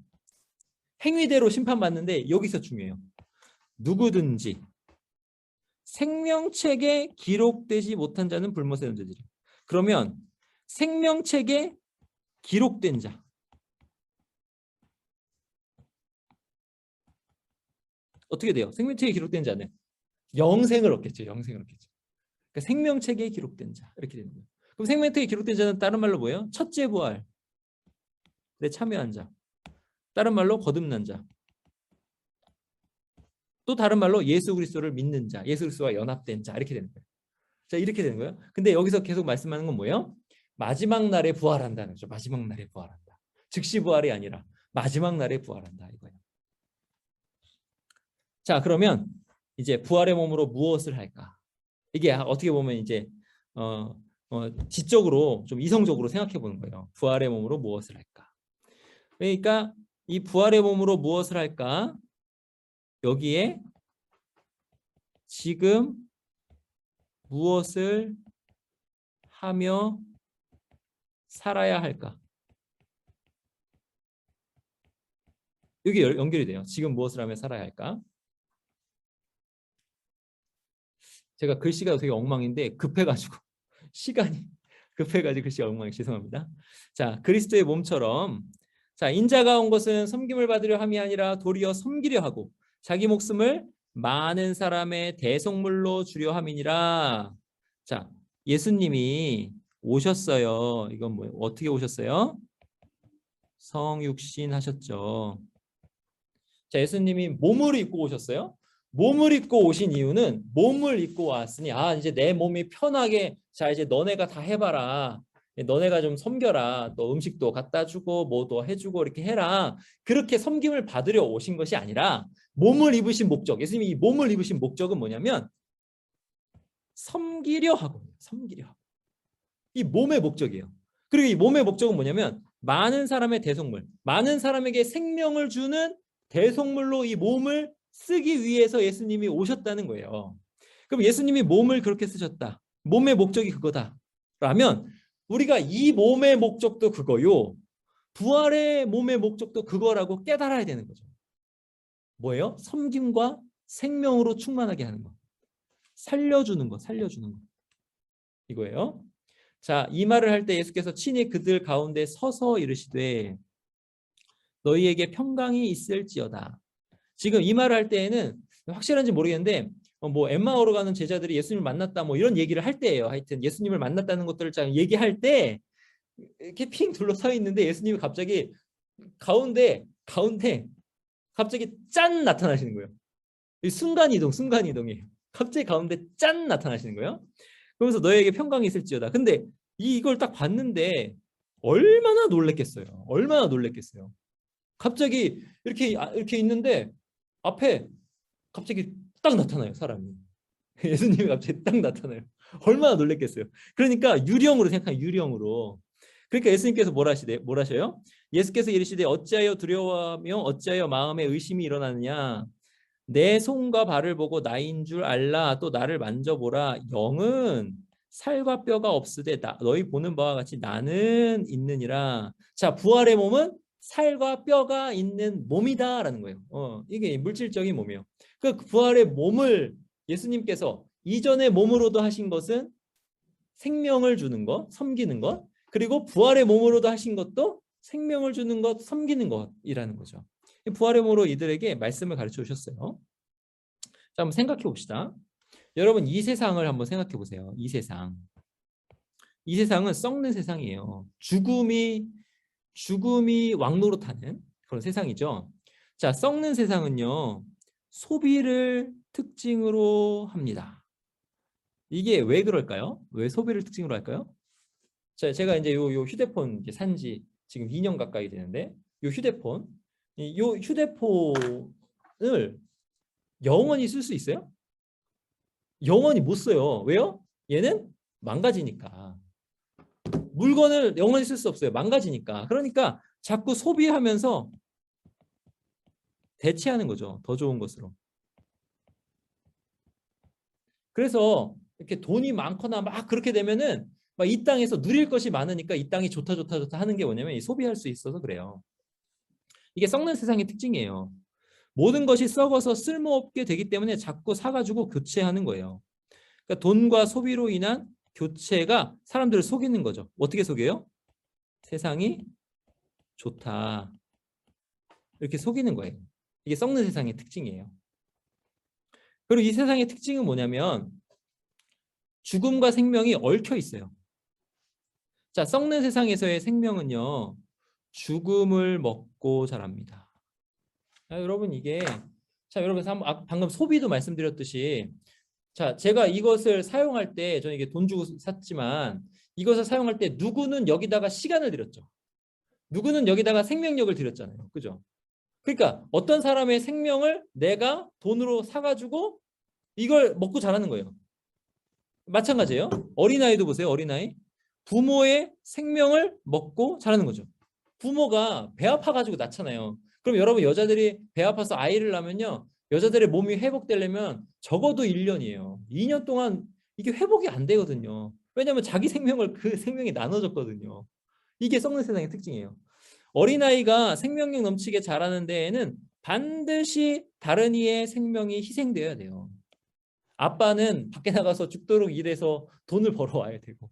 행위대로 심판받는데 여기서 중요해요. 누구든지 생명책에 기록되지 못한 자는 불못에 던져지리. 그러면 생명책에 기록된 자, 어떻게 돼요? 생명책에 기록된 자는 영생을 얻겠죠. 영생을 얻겠죠. 그러니까 생명책에 기록된 자, 이렇게 되는 거예요. 그럼 생명책에 기록된 자는 다른 말로 뭐예요? 첫째 부활에 참여한 자, 다른 말로 거듭난 자, 또 다른 말로 예수 그리스도를 믿는 자, 예수 그리스도와 연합된 자, 이렇게 되는 거예요. 자, 이렇게 되는 거예요. 근데 여기서 계속 말씀하는 건 뭐예요? 마지막 날에 부활한다는 거죠. 마지막 날에 부활한다. 즉시 부활이 아니라 마지막 날에 부활한다, 이거예요. 자, 그러면 이제 부활의 몸으로 무엇을 할까? 이게 어떻게 보면 이제 지적으로 좀 이성적으로 생각해 보는 거예요. 부활의 몸으로 무엇을 할까? 그러니까 이 부활의 몸으로 무엇을 할까? 여기에 지금 무엇을 하며 살아야 할까? 여기 연결이 돼요. 지금 무엇을 하며 살아야 할까? 제가 글씨가 되게 엉망인데 급해가지고 시간이 급해가지고 글씨가 엉망이 죄송합니다. 자, 그리스도의 몸처럼, 자, 인자가 온 것은 섬김을 받으려 함이 아니라 도리어 섬기려 하고 자기 목숨을 많은 사람의 대속물로 주려 함이니라. 자, 예수님이 오셨어요. 이건 뭐예요? 어떻게 오셨어요? 성육신 하셨죠. 자, 예수님이 몸을 입고 오셨어요. 몸을 입고 오신 이유는 몸을 입고 왔으니 이제 내 몸이 편하게, 자, 이제 너네가 다 해봐라. 너네가 좀 섬겨라. 또 음식도 갖다 주고 뭐도 해주고 이렇게 해라. 그렇게 섬김을 받으려 오신 것이 아니라 몸을 입으신 목적, 예수님이 이 몸을 입으신 목적은 뭐냐면 섬기려 하고, 섬기려 하고. 이 몸의 목적이에요. 그리고 이 몸의 목적은 뭐냐면 많은 사람의 대속물, 많은 사람에게 생명을 주는 대속물로 이 몸을 쓰기 위해서 예수님이 오셨다는 거예요. 그럼 예수님이 몸을 그렇게 쓰셨다. 몸의 목적이 그거다. 라면 우리가 이 몸의 목적도 그거요. 부활의 몸의 목적도 그거라고 깨달아야 되는 거죠. 뭐예요? 섬김과 생명으로 충만하게 하는 거. 살려주는 거, 살려주는 거. 이거예요. 자, 이 말을 할 때 예수께서 친히 그들 가운데 서서 이르시되 너희에게 평강이 있을지어다. 지금 이 말을 할 때에는 확실한지 모르겠는데 뭐 엠마오로 가는 제자들이 예수님을 만났다 뭐 이런 얘기를 할 때예요. 하여튼 예수님을 만났다는 것들을 잘 얘기할 때 이렇게 핑 둘러서 있는데 예수님이 갑자기 가운데 갑자기 짠 나타나시는 거예요. 순간이동이에요. 갑자기 가운데 짠 나타나시는 거예요. 그러면서 너에게 평강이 있을지어다. 근데 이걸 딱 봤는데 얼마나 놀랬겠어요. 얼마나 놀랬겠어요. 갑자기 이렇게 있는데 앞에 갑자기 딱 나타나요, 사람이. 예수님이 갑자기 딱 나타나요. 얼마나 놀랬겠어요. 그러니까 유령으로 생각하면 유령으로. 그러니까 예수님께서 뭐라셔요? 예수께서 이르시되 어찌하여 두려워하며 어찌하여 마음에 의심이 일어나느냐. 내 손과 발을 보고 나인 줄 알라. 또 나를 만져보라. 영은 살과 뼈가 없으되 너희 보는 바와 같이 나는 있느니라. 자, 부활의 몸은 살과 뼈가 있는 몸이다라는 거예요. 이게 물질적인 몸이에요. 그 부활의 몸을 예수님께서 이전의 몸으로도 하신 것은 생명을 주는 것, 섬기는 것, 그리고 부활의 몸으로도 하신 것도 생명을 주는 것, 섬기는 것이라는 거죠. 부활의 몸으로 이들에게 말씀을 가르쳐 주셨어요. 자, 한번 생각해 봅시다. 여러분, 이 세상을 한번 생각해 보세요. 이 세상은 썩는 세상이에요. 죽음이 왕노릇하는 그런 세상이죠. 자, 썩는 세상은요, 소비를 특징으로 합니다. 이게 왜 그럴까요? 왜 소비를 특징으로 할까요? 자, 제가 이제 요 휴대폰 이제 산지 지금 2년 가까이 되는데 요 휴대폰 요 휴대폰을 영원히 쓸 수 있어요? 영원히 못 써요. 왜요? 얘는 망가지니까. 물건을 영원히 쓸 수 없어요. 망가지니까. 그러니까 자꾸 소비하면서 대체하는 거죠. 더 좋은 것으로. 그래서 이렇게 돈이 많거나 막 그렇게 되면은 막 이 땅에서 누릴 것이 많으니까 이 땅이 좋다 좋다 좋다 하는 게 뭐냐면 이 소비할 수 있어서 그래요. 이게 썩는 세상의 특징이에요. 모든 것이 썩어서 쓸모없게 되기 때문에 자꾸 사가지고 교체하는 거예요. 그러니까 돈과 소비로 인한 교체가 사람들을 속이는 거죠. 어떻게 속여요? 세상이 좋다. 이렇게 속이는 거예요. 이게 썩는 세상의 특징이에요. 그리고 이 세상의 특징은 뭐냐면 죽음과 생명이 얽혀 있어요. 자, 썩는 세상에서의 생명은요. 죽음을 먹고 자랍니다. 자, 여러분 이게 자, 여러분 방금 소비도 말씀드렸듯이 자, 제가 이것을 사용할 때 저는 이게 돈 주고 샀지만 이것을 사용할 때 누구는 여기다가 시간을 들였죠. 누구는 여기다가 생명력을 들였잖아요. 그죠? 그러니까 어떤 사람의 생명을 내가 돈으로 사가지고 이걸 먹고 자라는 거예요. 마찬가지예요. 어린아이도 보세요. 어린아이. 부모의 생명을 먹고 자라는 거죠. 부모가 배 아파가지고 낳잖아요. 그럼 여러분 여자들이 배 아파서 아이를 낳으면요. 여자들의 몸이 회복되려면 적어도 1년이에요. 2년 동안 이게 회복이 안 되거든요. 왜냐하면 자기 생명을 그 생명이 나눠줬거든요. 이게 썩는 세상의 특징이에요. 어린아이가 생명력 넘치게 자라는 데에는 반드시 다른 이의 생명이 희생되어야 돼요. 아빠는 밖에 나가서 죽도록 일해서 돈을 벌어와야 되고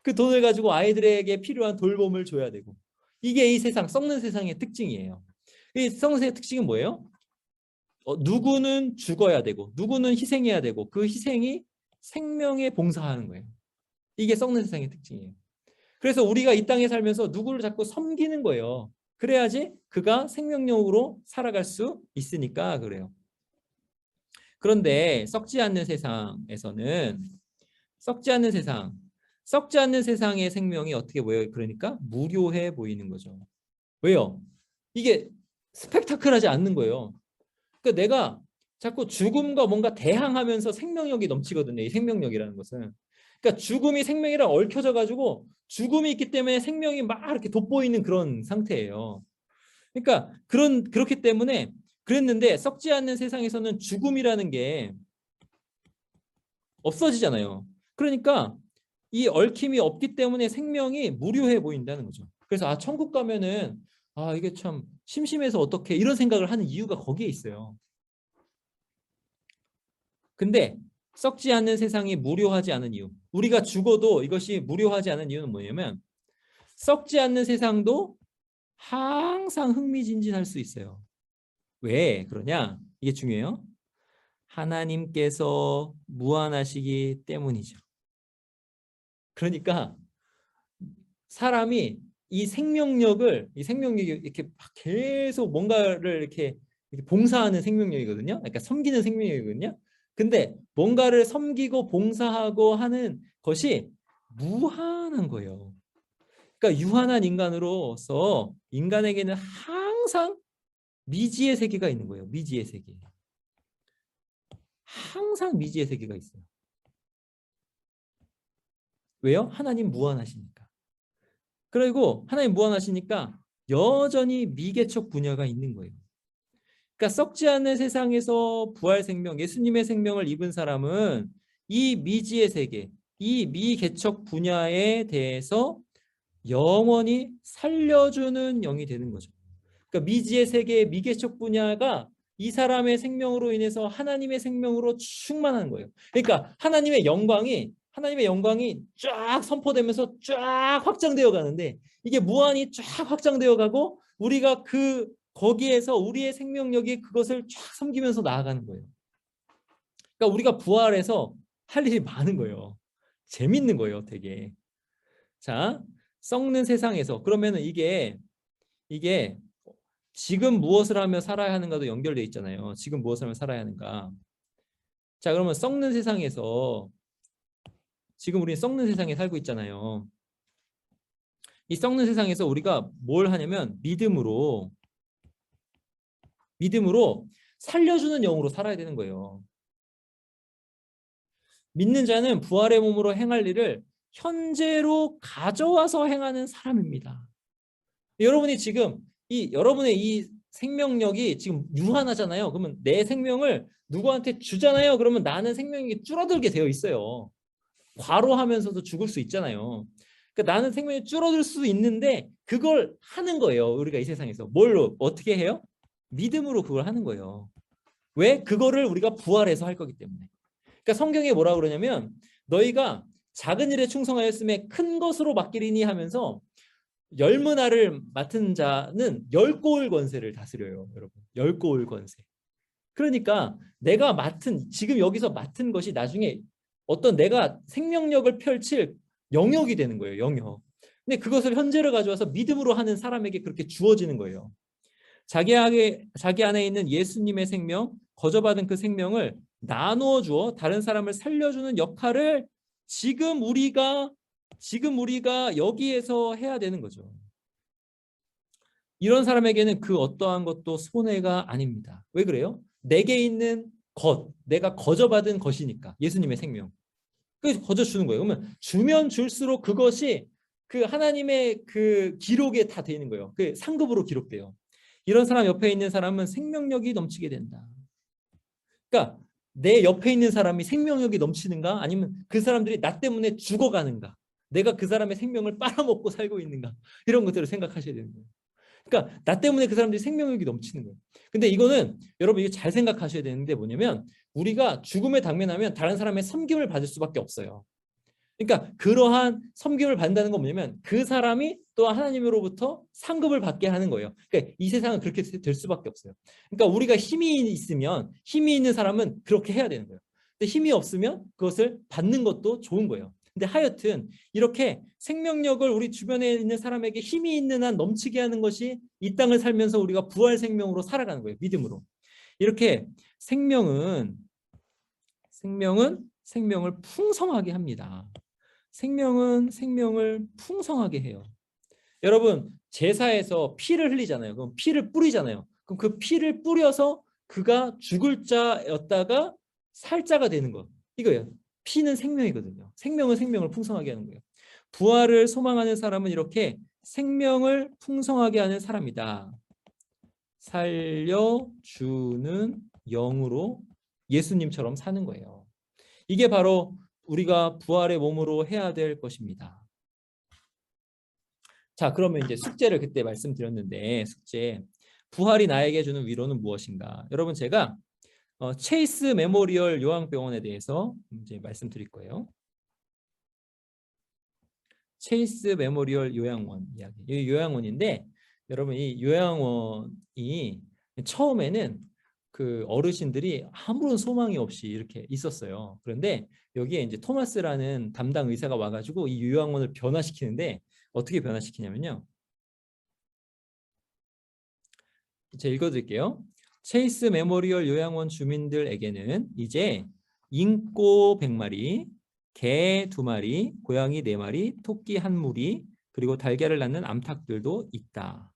그 돈을 가지고 아이들에게 필요한 돌봄을 줘야 되고 이게 이 세상, 썩는 세상의 특징이에요. 이 썩는 세상의 특징은 뭐예요? 누구는 죽어야 되고 누구는 희생해야 되고 그 희생이 생명에 봉사하는 거예요. 이게 썩는 세상의 특징이에요. 그래서 우리가 이 땅에 살면서 누구를 자꾸 섬기는 거예요. 그래야지 그가 생명력으로 살아갈 수 있으니까 그래요. 그런데 썩지 않는 세상에서는 썩지 않는 세상의 생명이 어떻게 보여요? 그러니까 무료해 보이는 거죠. 왜요? 이게 스펙타클하지 않는 거예요. 그러니까 내가 자꾸 죽음과 뭔가 대항하면서 생명력이 넘치거든요. 이 생명력이라는 것은. 그러니까 죽음이 생명이랑 얽혀져 가지고 죽음이 있기 때문에 생명이 막 이렇게 돋보이는 그런 상태예요. 그러니까 그렇기 때문에 그랬는데 썩지 않는 세상에서는 죽음이라는 게 없어지잖아요. 그러니까 이 얽힘이 없기 때문에 생명이 무료해 보인다는 거죠. 그래서 천국 가면은 이게 참 심심해서 어떻게 이런 생각을 하는 이유가 거기에 있어요. 근데 썩지 않는 세상이 무료하지 않은 이유. 우리가 죽어도 이것이 무료하지 않은 이유는 뭐냐면 썩지 않는 세상도 항상 흥미진진할 수 있어요. 왜 그러냐? 이게 중요해요. 하나님께서 무한하시기 때문이죠. 그러니까 사람이 이 생명력이 이렇게 막 계속 뭔가를 이렇게 봉사하는 생명력이거든요. 그러니까 섬기는 생명력이거든요. 근데 뭔가를 섬기고 봉사하고 하는 것이 무한한 거예요. 그러니까 유한한 인간으로서 인간에게는 항상 미지의 세계가 있는 거예요. 미지의 세계. 항상 미지의 세계가 있어요. 왜요? 하나님 무한하시니까. 그리고 하나님 무한하시니까 여전히 미개척 분야가 있는 거예요. 그러니까 썩지 않는 세상에서 부활 생명, 예수님의 생명을 입은 사람은 이 미지의 세계, 이 미개척 분야에 대해서 영원히 살려주는 영이 되는 거죠. 그러니까 미지의 세계의 미개척 분야가 이 사람의 생명으로 인해서 하나님의 생명으로 충만한 거예요. 그러니까 하나님의 영광이 쫙 선포되면서 쫙 확장되어 가는데 이게 무한히 쫙 확장되어 가고 우리가 거기에서 우리의 생명력이 그것을 쫙 섬기면서 나아가는 거예요. 그러니까 우리가 부활해서 할 일이 많은 거예요. 재밌는 거예요, 되게. 자, 썩는 세상에서 그러면은 이게 지금 무엇을 하며 살아야 하는가도 연결돼 있잖아요. 지금 무엇을 하며 살아야 하는가. 자, 그러면 썩는 세상에서 지금 우리는 썩는 세상에 살고 있잖아요. 이 썩는 세상에서 우리가 뭘 하냐면 믿음으로 살려주는 영으로 살아야 되는 거예요. 믿는 자는 부활의 몸으로 행할 일을 현재로 가져와서 행하는 사람입니다. 여러분이 지금 여러분의 이 생명력이 지금 유한하잖아요. 그러면 내 생명을 누구한테 주잖아요. 그러면 나는 생명력이 줄어들게 되어 있어요. 과로하면서도 죽을 수 있잖아요. 그러니까 나는 생명이 줄어들 수 있는데 그걸 하는 거예요. 우리가 이 세상에서 뭘로 어떻게 해요? 믿음으로 그걸 하는 거예요. 왜? 그거를 우리가 부활해서 할 거기 때문에. 그러니까 성경에 뭐라 그러냐면 너희가 작은 일에 충성하였음에 큰 것으로 맡기리니 하면서 열문화를 맡은 자는 열고울 권세를 다스려요. 여러분, 열고울 권세. 그러니까 내가 지금 여기서 맡은 것이 나중에 어떤 내가 생명력을 펼칠 영역이 되는 거예요. 영역. 근데 그것을 현재를 가져와서 믿음으로 하는 사람에게 그렇게 주어지는 거예요. 자기 안에 있는 예수님의 생명, 거저받은 그 생명을 나누어 주어 다른 사람을 살려주는 역할을 지금 우리가 여기에서 해야 되는 거죠. 이런 사람에게는 그 어떠한 것도 손해가 아닙니다. 왜 그래요? 내게 있는 것, 내가 거저받은 것이니까. 예수님의 생명. 그래서 거저 주는 거예요. 그러면 주면 줄수록 그것이 그 하나님의 그 기록에 다 되는 거예요. 그 상급으로 기록돼요. 이런 사람 옆에 있는 사람은 생명력이 넘치게 된다. 그러니까 내 옆에 있는 사람이 생명력이 넘치는가? 아니면 그 사람들이 나 때문에 죽어가는가? 내가 그 사람의 생명을 빨아먹고 살고 있는가? 이런 것들을 생각하셔야 되는 거예요. 그러니까 나 때문에 그 사람들이 생명력이 넘치는 거예요. 근데 이거는 여러분 이게 잘 생각하셔야 되는데 뭐냐면 우리가 죽음에 당면하면 다른 사람의 섬김을 받을 수밖에 없어요. 그러니까 그러한 섬김을 받는다는 건 뭐냐면 그 사람이 또 하나님으로부터 상급을 받게 하는 거예요. 그러니까 이 세상은 그렇게 될 수밖에 없어요. 그러니까 우리가 힘이 있으면 힘이 있는 사람은 그렇게 해야 되는 거예요. 근데 힘이 없으면 그것을 받는 것도 좋은 거예요. 근데 하여튼 이렇게 생명력을 우리 주변에 있는 사람에게 힘이 있는 한 넘치게 하는 것이 이 땅을 살면서 우리가 부활 생명으로 살아가는 거예요. 믿음으로. 이렇게 생명은 생명을 풍성하게 합니다. 생명은 생명을 풍성하게 해요. 여러분 제사에서 피를 흘리잖아요. 그럼 피를 뿌리잖아요. 그럼 그 피를 뿌려서 그가 죽을 자였다가 살 자가 되는 것. 이거예요. 피는 생명이거든요. 생명은 생명을 풍성하게 하는 거예요. 부활을 소망하는 사람은 이렇게 생명을 풍성하게 하는 사람이다. 살려주는 영으로 예수님처럼 사는 거예요. 이게 바로 우리가 부활의 몸으로 해야 될 것입니다. 자, 그러면 이제 숙제를 그때 말씀드렸는데 숙제. 부활이 나에게 주는 위로는 무엇인가? 여러분 제가 체이스 메모리얼 요양병원에 대해서 이제 말씀드릴 거예요. 체이스 메모리얼 요양원 이야기. 이 요양원인데 여러분 이 요양원이 처음에는 그 어르신들이 아무런 소망이 없이 이렇게 있었어요. 그런데 여기에 이제 토마스라는 담당 의사가 와가지고 이 요양원을 변화시키는데 어떻게 변화시키냐면요. 제가 읽어드릴게요. 체이스 메모리얼 요양원 주민들에게는 이제 인꼬 100마리, 개 2마리, 고양이 4마리, 토끼 1무리, 그리고 달걀을 낳는 암탉들도 있다.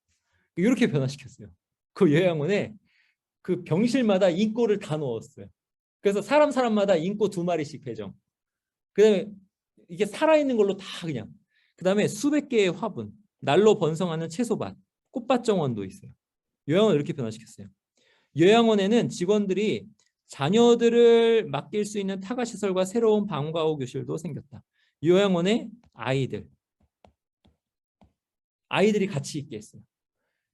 이렇게 변화시켰어요. 그 요양원에 그 병실마다 인꼬를 다 넣었어요. 그래서 사람마다 인꼬 2마리씩 배정. 그다음에 이게 살아있는 걸로 다 그냥. 그다음에 수백 개의 화분, 날로 번성하는 채소밭, 꽃밭 정원도 있어요. 요양원을 이렇게 변화시켰어요. 요양원에는 직원들이 자녀들을 맡길 수 있는 타가시설과 새로운 방과 후 교실도 생겼다. 요양원에 아이들이 같이 있게 했어요.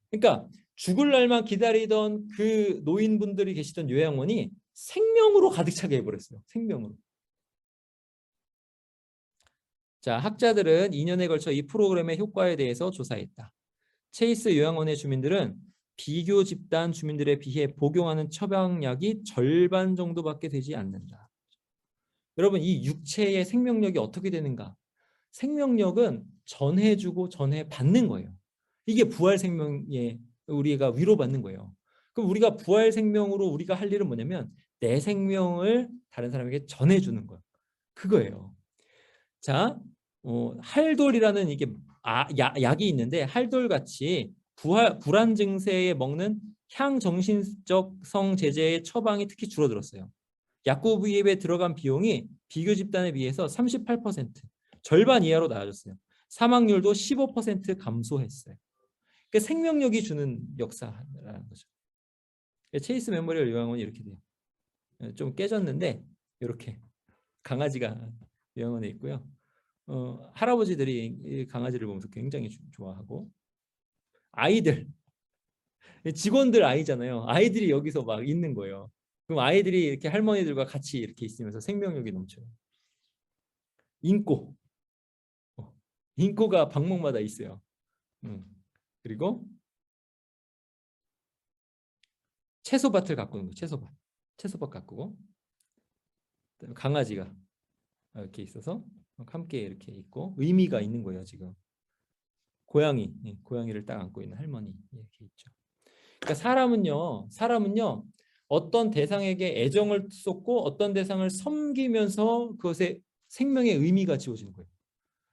그러니까 죽을 날만 기다리던 그 노인분들이 계시던 요양원이 생명으로 가득 차게 해버렸어요. 생명으로. 자, 학자들은 2년에 걸쳐 이 프로그램의 효과에 대해서 조사했다. 체이스 요양원의 주민들은 비교 집단 주민들에 비해 복용하는 처방약이 절반 정도밖에 되지 않는다. 여러분 이 육체의 생명력이 어떻게 되는가? 생명력은 전해주고 전해받는 거예요. 이게 부활 생명에 우리가 위로받는 거예요. 그럼 우리가 부활 생명으로 우리가 할 일은 뭐냐면 내 생명을 다른 사람에게 전해주는 거예요. 그거예요. 자, 할돌이라는 이게 약이 있는데 할돌 같이 불안 증세에 먹는 향정신성 제제의 처방이 특히 줄어들었어요. 약구 구입에 들어간 비용이 비교 집단에 비해서 38% 절반 이하로 나아졌어요. 사망률도 15% 감소했어요. 그 생명력이 주는 역사라는 거죠. 체이스 메모리얼 요양원이 이렇게 돼요. 좀 깨졌는데 이렇게 강아지가 요양원에 있고요. 할아버지들이 이 강아지를 보면서 굉장히 좋아하고 아이들 직원들 아이잖아요. 아이들이 여기서 막 있는 거예요. 그럼 아이들이 이렇게 할머니들과 같이 이렇게 있으면서 생명력이 넘쳐요. 인꼬. 인꼬가 방목마다 있어요. 그리고 채소밭을 가꾸는 거. 채소밭 가꾸고 강아지가 이렇게 있어서 함께 이렇게 있고 의미가 있는 거예요. 지금 고양이를 딱 안고 있는 할머니 이렇게 있죠. 그러니까 사람은요 어떤 대상에게 애정을 쏟고 어떤 대상을 섬기면서 그것에 생명의 의미가 지어지는 거예요.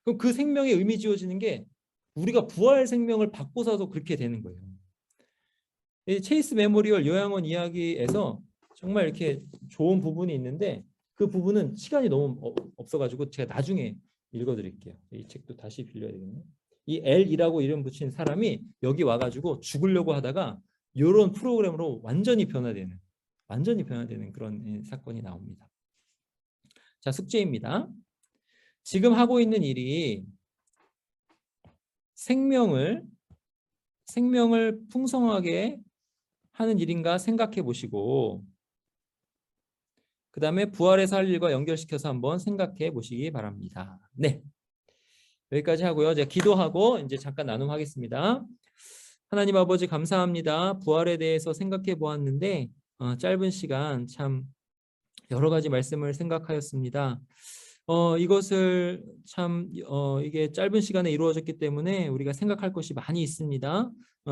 그럼 그 생명의 의미 지어지는 게 우리가 부활 생명을 받고서도 그렇게 되는 거예요. 이 체이스 메모리얼 요양원 이야기에서 정말 이렇게 좋은 부분이 있는데 그 부분은 시간이 너무 없어가지고 제가 나중에 읽어드릴게요. 이 책도 다시 빌려야 되겠네. 이 L이라고 이름 붙인 사람이 여기 와가지고 죽으려고 하다가 이런 프로그램으로 완전히 변화되는 그런 사건이 나옵니다. 자, 숙제입니다. 지금 하고 있는 일이 생명을 풍성하게 하는 일인가 생각해 보시고 그 다음에 부활에서 할 일과 연결시켜서 한번 생각해 보시기 바랍니다. 네, 여기까지 하고요. 제가 기도하고 이제 잠깐 나눔하겠습니다. 하나님 아버지 감사합니다. 부활에 대해서 생각해 보았는데 짧은 시간 참 여러 가지 말씀을 생각하였습니다. 이것을 참 이게 짧은 시간에 이루어졌기 때문에 우리가 생각할 것이 많이 있습니다.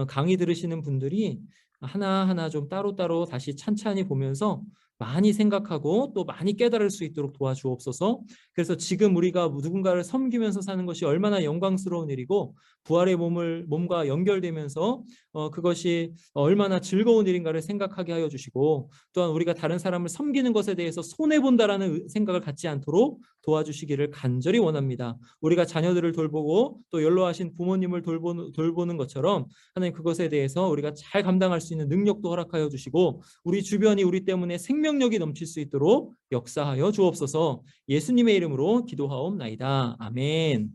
강의 들으시는 분들이 하나하나 좀 따로따로 다시 찬찬히 보면서 많이 생각하고 또 많이 깨달을 수 있도록 도와주옵소서. 그래서 지금 우리가 누군가를 섬기면서 사는 것이 얼마나 영광스러운 일이고 부활의 몸과 연결되면서 그것이 얼마나 즐거운 일인가를 생각하게 하여 주시고 또한 우리가 다른 사람을 섬기는 것에 대해서 손해본다라는 생각을 갖지 않도록 도와주시기를 간절히 원합니다. 우리가 자녀들을 돌보고 또 연로하신 부모님을 돌보는 것처럼 하나님 그것에 대해서 우리가 잘 감당할 수 있는 능력도 허락하여 주시고 우리 주변이 우리 때문에 생명력이 넘칠 수 있도록 역사하여 주옵소서. 예수님의 이름으로 기도하옵나이다. 아멘.